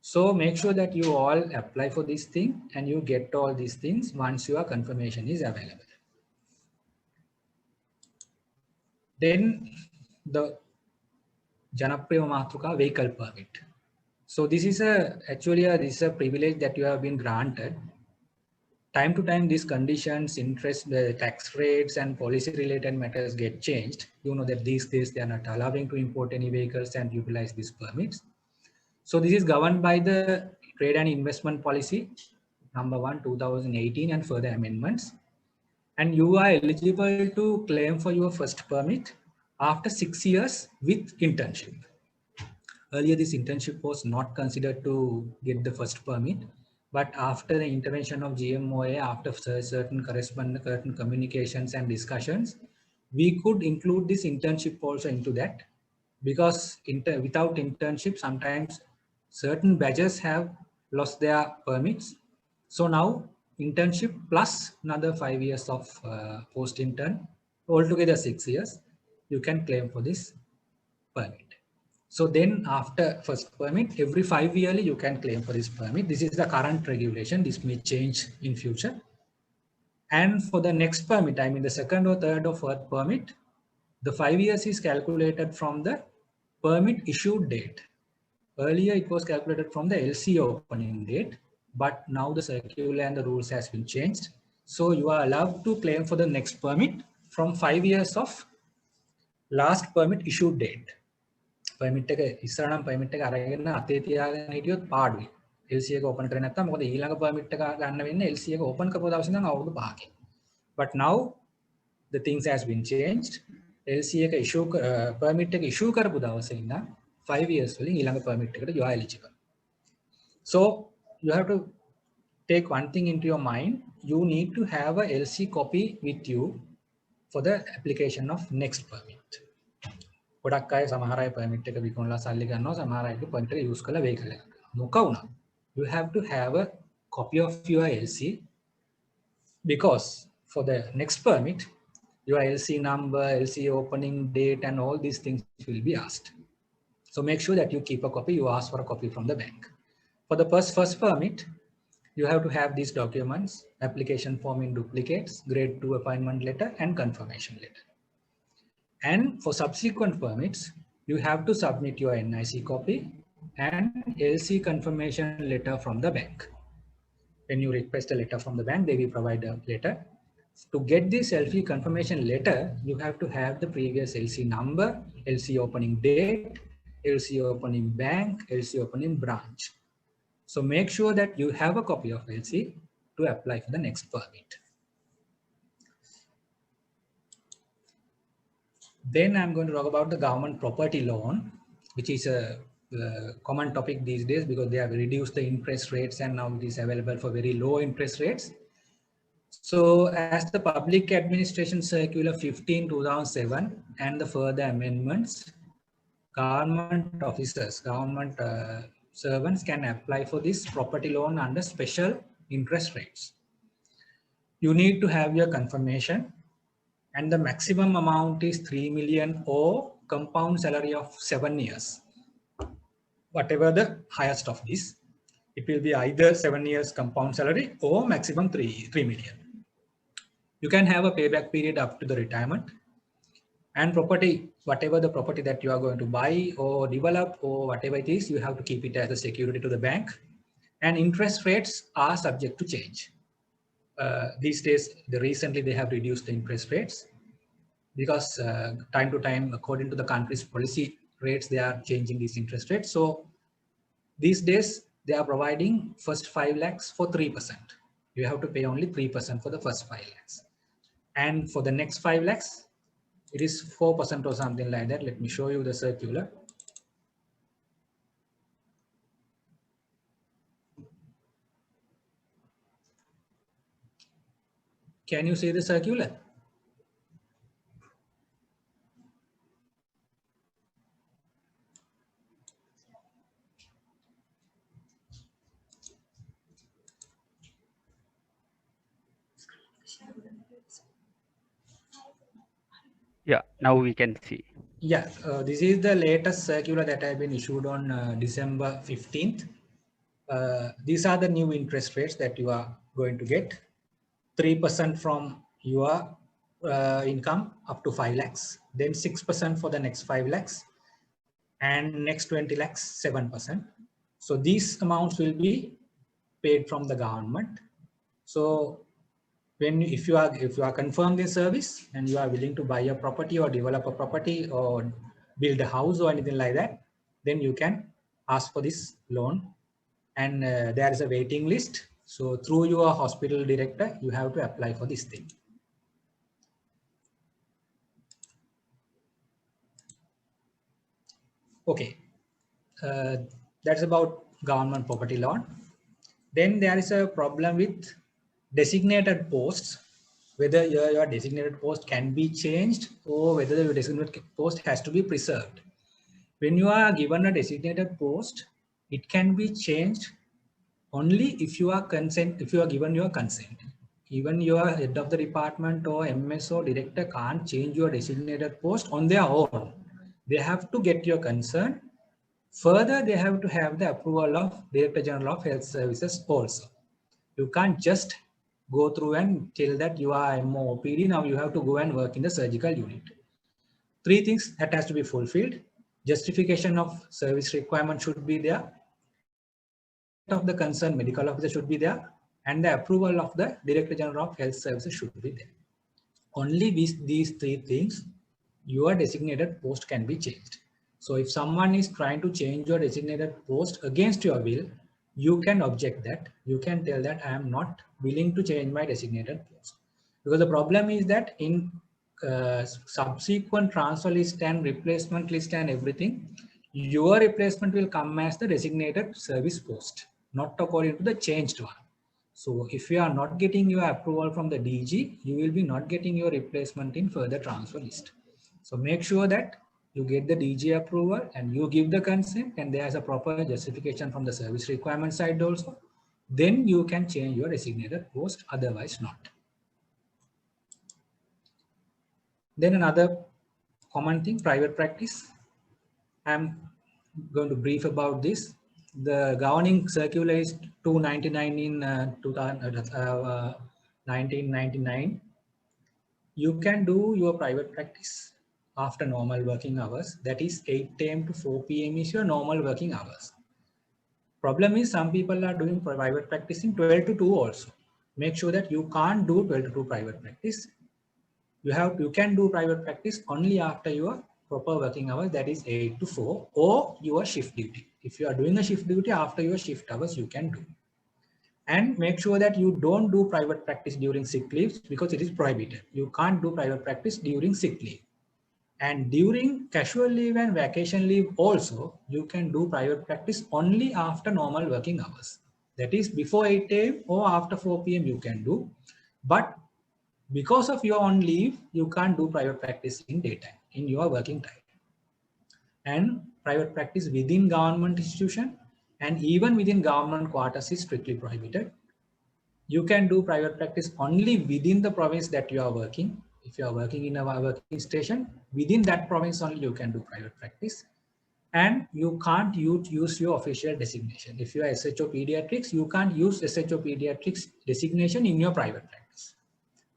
So make sure that you all apply for this thing and you get all these things once your confirmation is available. Then the Janapriya Matruka vehicle permit. So this is actually a privilege that you have been granted. Time to time, these conditions, interest, the tax rates and policy related matters get changed. You know that these days they are not allowing to import any vehicles and utilize these permits. So this is governed by the Trade and Investment Policy number 1, 2018 and further amendments. And you are eligible to claim for your first permit after 6 years with internship. Earlier, this internship was not considered to get the first permit, but after the intervention of GMOA, after certain correspondent communications and discussions, we could include this internship also into that, because without internship, sometimes certain badges have lost their permits. So now internship plus another 5 years of post-intern, altogether 6 years, you can claim for this permit. So then after first permit, every 5 yearly you can claim for this permit. This is the current regulation. This may change in future. And for the next permit, I mean the second or third or fourth permit, the 5 years is calculated from the permit issued date. Earlier it was calculated from the LC opening date, but now the circular and the rules has been changed. So you are allowed to claim for the next permit from 5 years of last permit issued date. Permit එක ඉස්සරහනම් permit එක අරගෙන අතේ තියාගෙන හිටියොත් පාඩුයි. LC එක open කරේ නැත්නම් මොකද ඊළඟ permit එක ගන්න වෙන්නේ LC එක open කරපු දවසේ ඉඳන් අවුරුදු 5කින්. But now the things has been changed. LC එක issue permit එක issue කරපු දවසේ ඉඳන් 5 years වලින් ඊළඟ permit එකට you are eligible. So you have to take one thing into your mind. You need to have a LC copy with you for the application of next permit. ගොඩක් අය සමහර අය permit එක විකුණලා සල්ලි ගන්නවා, සමහර අයගේ permit එක use කරලා vehicle එකක් ගන්නවා. මොකක් වුණත් you have to have a copy of your LC, because for the next permit your LC number, LC opening date and all these things will be asked. So make sure that you keep a copy. You ask for a copy from the bank. For the first permit, you have to have these documents: application form in duplicates, grade 2 appointment letter and confirmation letter. And for subsequent permits, you have to submit your NIC copy and LC confirmation letter from the bank. When you request a letter from the bank, they will provide a letter. To get this LC confirmation letter, you have to have the previous LC number, LC opening date, LC opening bank, LC opening branch. So make sure that you have a copy of LC to apply for the next permit. Then I'm going to talk about the government property loan, which is a common topic these days because they have reduced the interest rates and now it is available for very low interest rates. So as the Public Administration Circular 15/2007 and the further amendments, government officers, government servants can apply for this property loan under special interest rates. You need to have your confirmation, and the maximum amount is 3 million or compound salary of 7 years, whatever the highest of this. It will be either 7 years compound salary or maximum 3 million. You can have a payback period up to the retirement. And property, whatever the property that you are going to buy or develop or whatever it is, you have to keep it as a security to the bank. And interest rates are subject to change. These days, recently they have reduced the interest rates because time to time, according to the country's policy rates, they are changing these interest rates. So these days, they are providing first 5 lakhs for 3%. You have to pay only 3% for the first 5 lakhs. And for the next 5 lakhs, it is 4% or something like that. Let me show you the circular. Can you see the circular? Yeah, now we can see. Yeah, this is the latest circular that have been issued on December 15th. These are the new interest rates that you are going to get. 3% from your income up to 5 lakhs, then 6% for the next 5 lakhs, and next 20 lakhs, 7%. So these amounts will be paid from the government. So if you are confirmed in service and you are willing to buy a property or develop a property or build a house or anything like that, then you can ask for this loan. And there is a waiting list. So through your hospital director, you have to apply for this thing. Okay, that's about government property loan. Then there is a problem with designated posts, whether your designated post can be changed or whether your designated post has to be preserved. When you are given a designated post, it can be changed only if you are given your consent. Even your head of the department or MS or director can't change your designated post on their own. They have to get your consent. Further, they have to have the approval of Director General of Health Services also. You can't just go through and tell that you are MOPD, now you have to go and work in the surgical unit. 3 things that has to be fulfilled. Justification of service requirement should be there. Of the concerned medical officer should be there, and the approval of the Director General of Health Services should be there. Only with these 3 things, your designated post can be changed. So if someone is trying to change your designated post against your will, you can object that. You can tell that I am not willing to change my designated post. Because the problem is that in subsequent transfer list and replacement list and everything, your replacement will come as the designated service post, not according to the changed one. So if you are not getting your approval from the DG, you will be not getting your replacement in further transfer list. So make sure that you get the DG approval and you give the consent, and there's a proper justification from the service requirement side also. Then you can change your designated post, otherwise not. Then another common thing, private practice. I'm going to brief about this. The governing circular is 299 in 1999. You can do your private practice after normal working hours. That is 8 AM to 4 PM is your normal working hours. Problem is some people are doing private practice in 12 to 2 also. Make sure that you can't do 12 to 2 private practice. You can do private practice only after your proper working hours, that is 8 to 4, or your shift duty. If you are doing a shift duty after your shift hours, you can do. And make sure that you don't do private practice during sick leaves, because it is prohibited. You can't do private practice during sick leave. And during casual leave and vacation leave also, you can do private practice only after normal working hours. That is before 8 AM or after 4 PM you can do. But because of your on leave, you can't do private practice in daytime, in your working time. And private practice within government institution and even within government quarters is strictly prohibited. You can do private practice only within the province that you are working. If you are working in a working station, within that province only you can do private practice. and you can't use your official designation. If you are SHO Pediatrics, you can't use SHO Pediatrics designation in your private practice.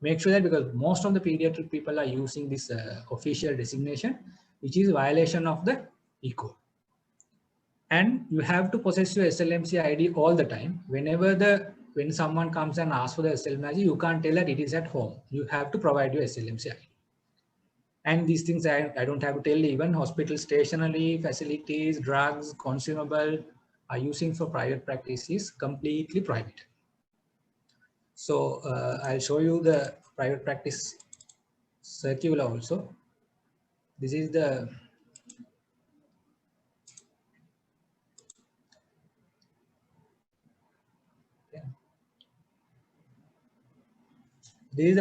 Make sure that, because most of the pediatric people are using this official designation, which is violation of the ECO. And you have to possess your SLMC ID all the time. When someone comes and asks for the SLMC ID, you can't tell that it is at home. You have to provide your SLMC ID. And these things I don't have to tell, even hospital stationery, facilities, drugs, consumable are using for private practice is completely private. So I'll show you the private practice circular also. This is the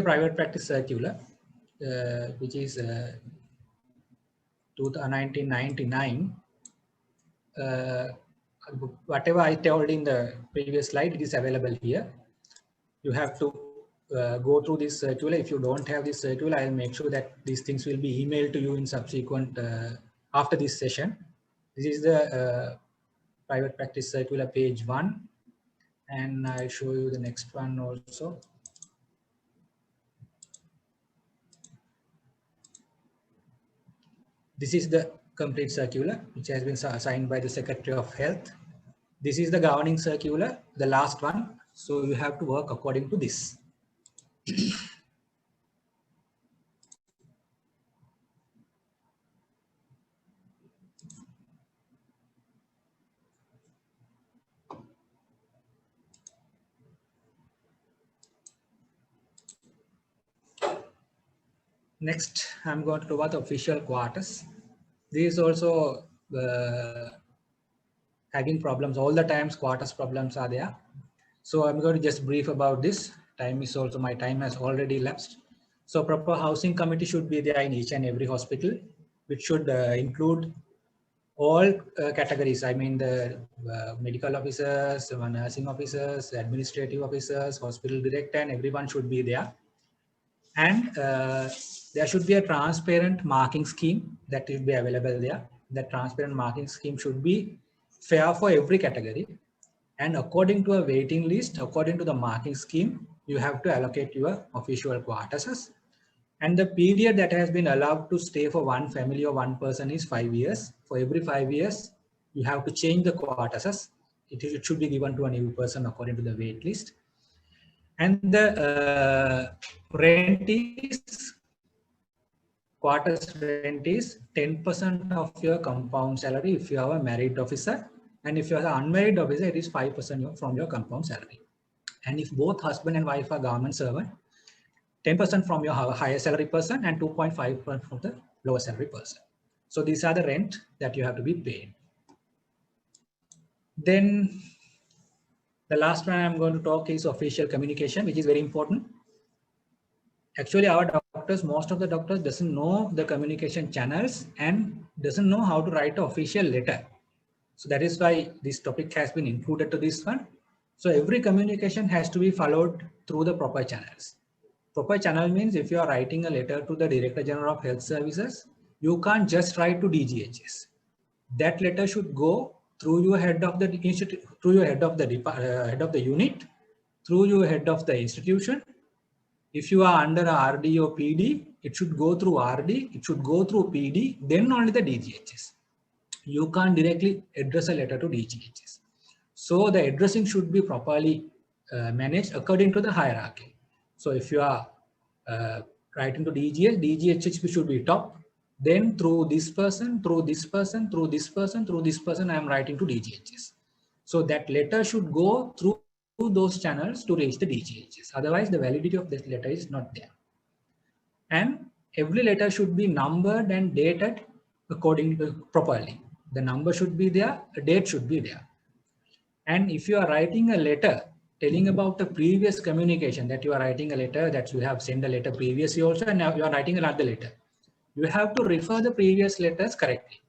private practice circular, which is 1999. Whatever I told in the previous slide, it is available here. You have to go through this circular. If you don't have this circular, I'll make sure that these things will be emailed to you in subsequent after this session. This is the private practice circular, page 1, and I'll show you the next one also. This is the complete circular, which has been signed by the Secretary of Health. This is the governing circular, the last one. So you have to work according to this. Next, I'm going to talk about the official quarters. These also having problems all the times. Quarters problems are there. So I'm going to just brief about this. My time has already elapsed. So proper housing committee should be there in each and every hospital, which should include all categories. I mean the medical officers, nursing officers, administrative officers, hospital director, and everyone should be there. And there should be a transparent marking scheme that should be available there. That transparent marking scheme should be fair for every category. And according to a waiting list, according to the marking scheme, you have to allocate your official quarters. And the period that has been allowed to stay for one family or one person is 5 years. For every 5 years, you have to change the quarters. It should be given to a new person according to the wait list. And the rent is, quarters rent is 10% of your compound salary if you are a married officer. And if you are an unmarried officer, it is 5% from your compound salary. And if both husband and wife are government servant, 10% from your higher salary person and 2.5% from the lower salary person. So these are the rent that you have to be paid. Then the last one I'm going to talk is official communication, which is very important. Actually, our doctors, most of the doctors doesn't know the communication channels and doesn't know how to write an official letter. So that is why this topic has been included to this one. So every communication has to be followed through the proper channels. Proper channel means if you are writing a letter to the Director General of Health Services, you can't just write to DGHS. That letter should go through your head of the institute, through your head of the head of the unit, through your head of the institution. If you are under a RD or PD, it should go through RD, it should go through PD, then only the DGHS. You can't directly address a letter to DGHS. So the addressing should be properly managed according to the hierarchy. So if you are writing to DGHS should be top. Then through this person, through this person, through this person, through this person, I am writing to DGHS. So that letter should go through those channels to reach the DGHS. Otherwise, the validity of this letter is not there. And every letter should be numbered and dated according to properly. The number should be there, a date should be there. And if you are writing a letter telling about the previous communication, that you are writing a letter, that you have sent a letter previously also, and now you are writing another letter, you have to refer the previous letters correctly.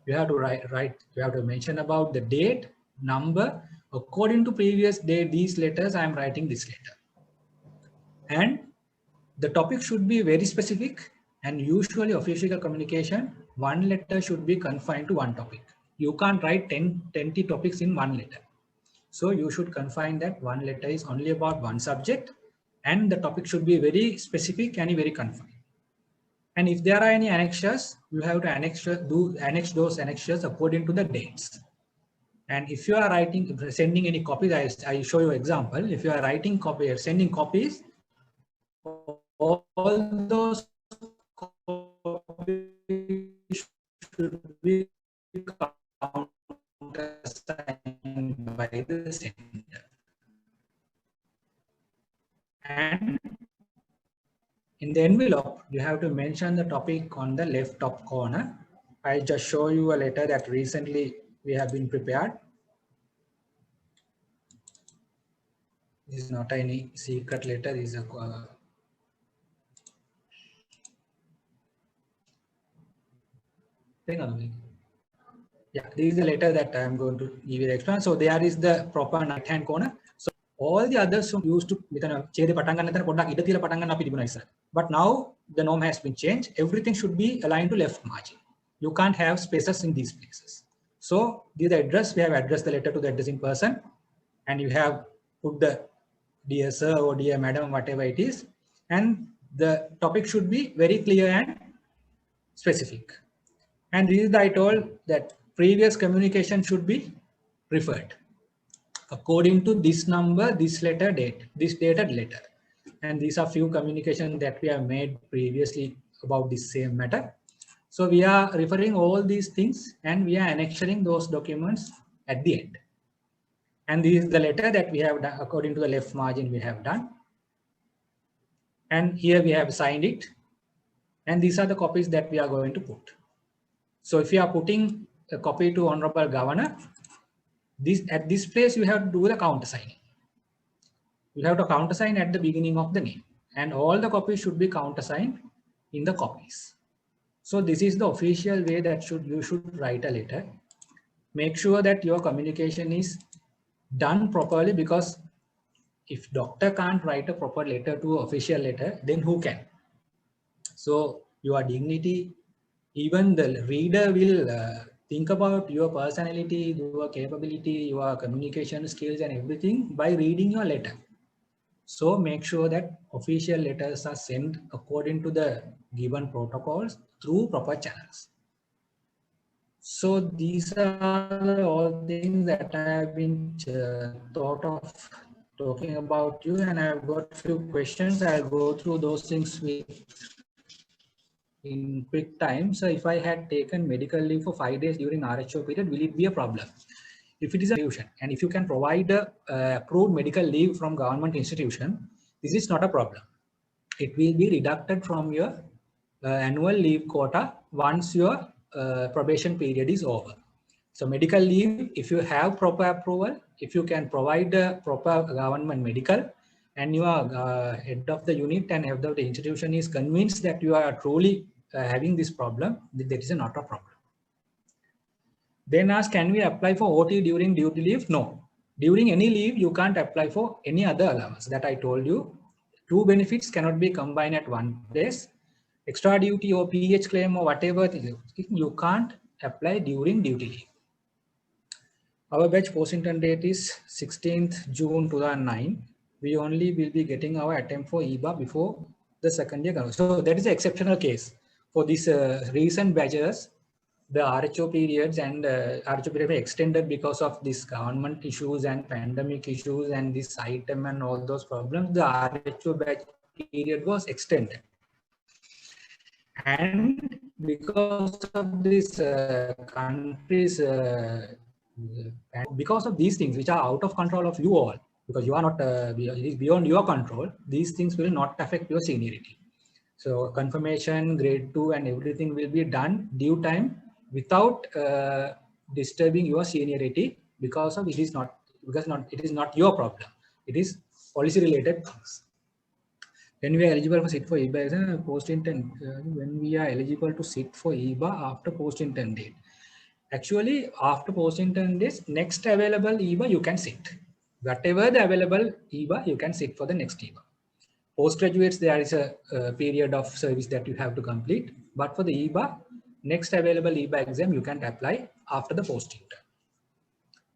You have to you have to mention about the date, number, according to previous date, these letters, I am writing this letter. And the topic should be very specific, and usually official communication one letter should be confined to one topic. You can't write 20 topics in one letter. So you should confine that one letter is only about one subject, and the topic should be very specific and very confined. And if there are any annexures, you have to annex those annexures according to the dates. And if you are sending any copies, I show you example. If you are writing copy, sending copies, all those copies should be countersigned by the sender. And in the envelope, you have to mention the topic on the left top corner. I just show you a letter that recently we have been prepared. This is not any secret letter. This is a yeah, this is the letter that I am going to give you the explanation. So there is the proper right hand corner. So all the others used to but now the norm has been changed. Everything should be aligned to left margin. You can't have spaces in these places. So this is the address. We have addressed the letter to the addressing person, and you have put the dear sir or dear madam, whatever it is, and the topic should be very clear and specific. And this is I told that previous communication should be referred according to this number, this letter, date, this dated letter. And these are few communications that we have made previously about this same matter. So we are referring all these things and we are annexing those documents at the end. And this is the letter that we have done according to the left margin we have done. And here we have signed it. And these are the copies that we are going to put. So if you are putting a copy to Honorable Governor, at this place you have to do the countersigning. You have to countersign at the beginning of the name, and all the copies should be countersigned in the copies. So this is the official way that you should write a letter. Make sure that your communication is done properly, because if doctor can't write a proper letter to official letter, then who can? So your dignity, even the reader will think about your personality, your capability, your communication skills and everything by reading your letter. So make sure that official letters are sent according to the given protocols through proper channels. So these are all things that I have been thought of talking about you, and I've got a few questions. I'll go through those things in quick time. So if I had taken medical leave for 5 days during RHO period, will it be a problem? If it is a solution, and if you can provide a approved medical leave from government institution, this is not a problem. It will be deducted from your annual leave quota once your probation period is over. So medical leave, if you have proper approval, if you can provide the proper government medical, and you are head of the unit and head of the institution is convinced that you are truly having this problem, that is not a problem. Then ask, can we apply for OT during duty leave? No. During any leave, you can't apply for any other allowance that I told you. Two benefits cannot be combined at one place. Extra duty or PH claim or whatever, you can't apply during duty leave. Our batch post-intern date is 16th June 2009. We only will be getting our attempt for EBA before the second year. So that is an exceptional case. For these recent batches, the RHO periods and RHO period were extended because of this government issues and pandemic issues and this item and all those problems. The RHO batch period was extended. And because of this country's because of these things which are out of control of you all, because you are not beyond your control, these things will not affect your seniority. So confirmation, grade 2 and everything will be done due time without disturbing your seniority, because of it is not your problem. It is policy related things. When we are eligible for sit for EBA, post-intern, when we are eligible to sit for EBA after post-intern date. Actually, after post-intern days, next available EBA you can sit. Whatever the available EBA, you can sit for the next EBA. Postgraduates, there is a period of service that you have to complete. But for the EBA, next available EBA exam you can apply after the posting term.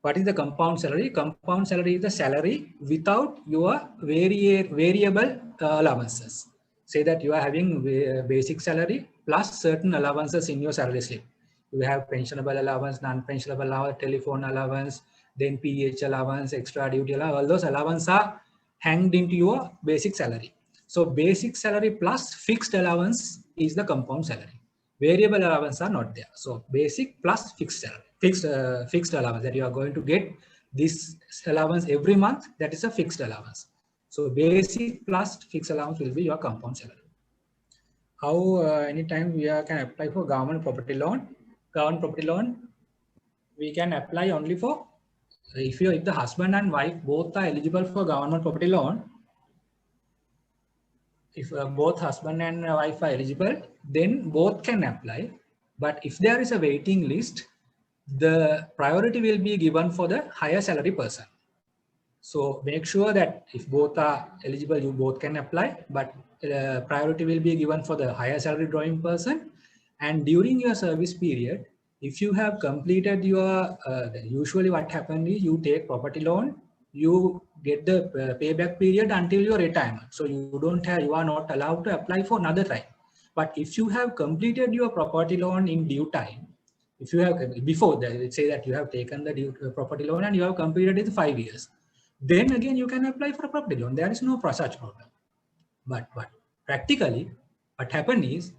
What is the compound salary? Compound salary is the salary without your variable allowances. Say that you are having basic salary plus certain allowances in your salary slip. You have pensionable allowance, non-pensionable allowance, telephone allowance, then PH allowance, extra duty allowance. All those allowances are hanged into your basic salary. So basic salary plus fixed allowance is the compound salary. Variable allowance are not there. So basic plus fixed salary, fixed allowance that you are going to get this allowance every month. That is a fixed allowance. So basic plus fixed allowance will be your compound salary. How anytime we can apply for government property loan. Government property loan we can apply only for if the husband and wife both are eligible for government property loan. If both husband and wife are eligible, then both can apply. But if there is a waiting list, the priority will be given for the higher salary person. So make sure that if both are eligible, you both can apply, but priority will be given for the higher salary drawing person. And during your service period, if you have completed your, usually what happens is you take property loan, you get the payback period until your retirement. So you are not allowed to apply for another time. But if you have completed your property loan in due time, if you have before that, let's say that you have taken the property loan and you have completed it 5 years, then again you can apply for a property loan. There is no such problem. But practically what happens is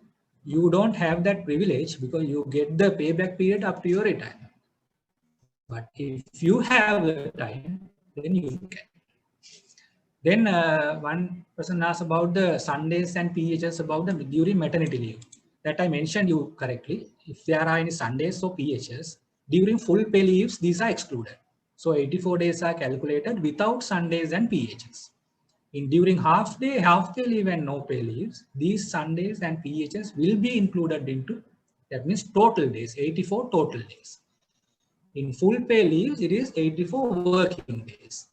you don't have that privilege because you get the payback period up to your retirement. But if you have the time, then you can. Then one person asked about the Sundays and PHS about the during maternity leave. That I mentioned you correctly. If there are any Sundays or PHS, during full pay leaves, these are excluded. So 84 days are calculated without Sundays and PHS. During half day leave and no pay leaves, these Sundays and PHS will be included into, that means total days, 84 total days. In full pay leaves, it is 84 working days.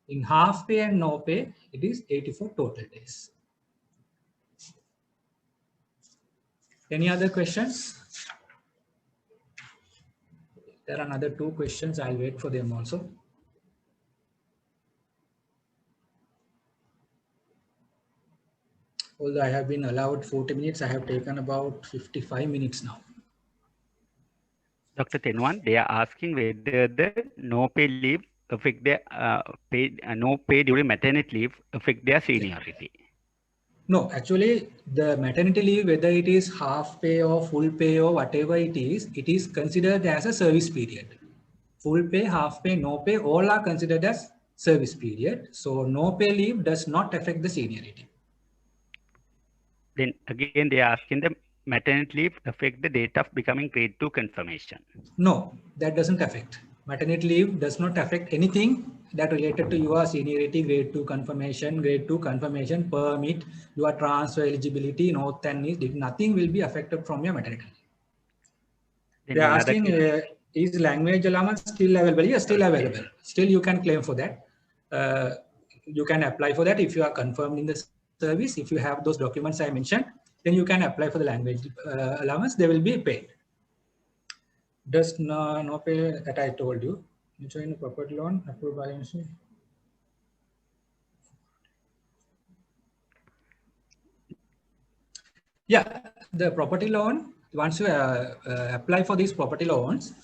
In half pay and no pay, it is 84 total days. Any other questions? There are another 2 questions. I'll wait for them also. Although I have been allowed 40 minutes, I have taken about 55 minutes now. Dr. Tenwan, they are asking whether the no pay leave affect their no pay during maternity leave affect their seniority. No, actually the maternity leave, whether it is half pay or full pay or whatever it is considered as a service period. Full pay, half pay, no pay, all are considered as service period. So no pay leave does not affect the seniority. Then again, they are asking the maternity leave affect the date of becoming grade 2 confirmation. No, that doesn't affect. Maternity leave does not affect anything that related to your seniority, grade 2 confirmation, permit, your transfer eligibility, north and east, nothing will be affected from your maternity leave. They are asking, is language allowance still available? Yes, still available. Still you can claim for that. You can apply for that if you are confirmed in the service. If you have those documents I mentioned, then you can apply for the language allowance. They will be paid. Does no pay that I told you. You join a property loan approved by NC. Yeah, the property loan, once you apply for these property loans,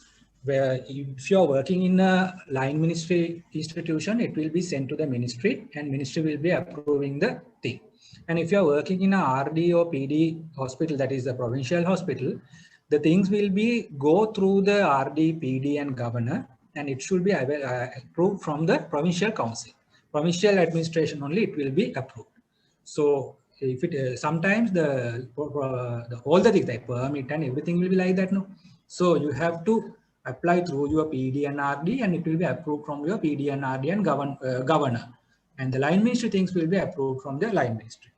where if you're working in a line ministry institution, it will be sent to the ministry and ministry will be approving the thing. And if you're working in a RD or PD hospital, that is the provincial hospital, the things will be go through the RD, PD and governor, and it should be approved from the provincial council. Provincial administration only it will be approved. So if it sometimes all the things like permit and everything will be like that, no. So you have to apply through your PD and RD, and it will be approved from your PD and RD and governor. And the line ministry things will be approved from the line ministry.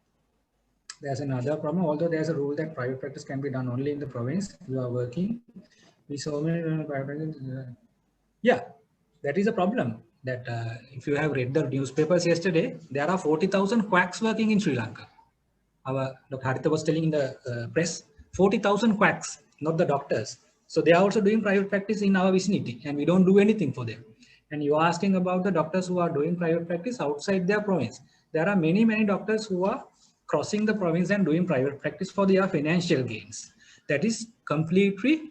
There's another problem, although there's a rule that private practice can be done only in the province you are working. We so many private practice. Yeah, that is a problem. That if you have read the newspapers yesterday, there are 40,000 quacks working in Sri Lanka. Our Dr. Haritha was telling in the press, 40,000 quacks. not the doctors. So they are also doing private practice in our vicinity and we don't do anything for them. And you are asking about the doctors who are doing private practice outside their province. There are many, many doctors who are crossing the province and doing private practice for their financial gains. That is completely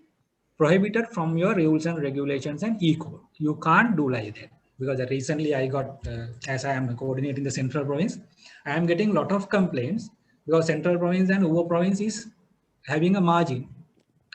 prohibited from your rules and regulations and e-code. You can't do like that, because recently I got, as I am coordinating the central province, I am getting a lot of complaints because central province and Uvo province is having a margin.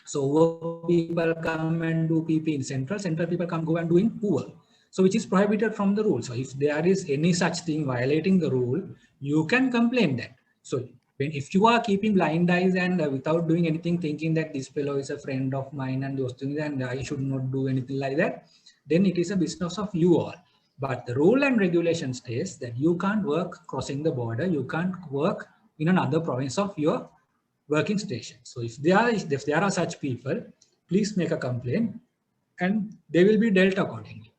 So Uvo people come and do PP in central people come go and doing Uvo. So which is prohibited from the rule. So if there is any such thing violating the rule, you can complain that. So if you are keeping blind eyes and without doing anything, thinking that this fellow is a friend of mine and those things, and I should not do anything like that, then it is a business of you all. But the rule and regulation states that you can't work crossing the border. You can't work in another province of your working station. So if there are such people, please make a complaint and they will be dealt accordingly.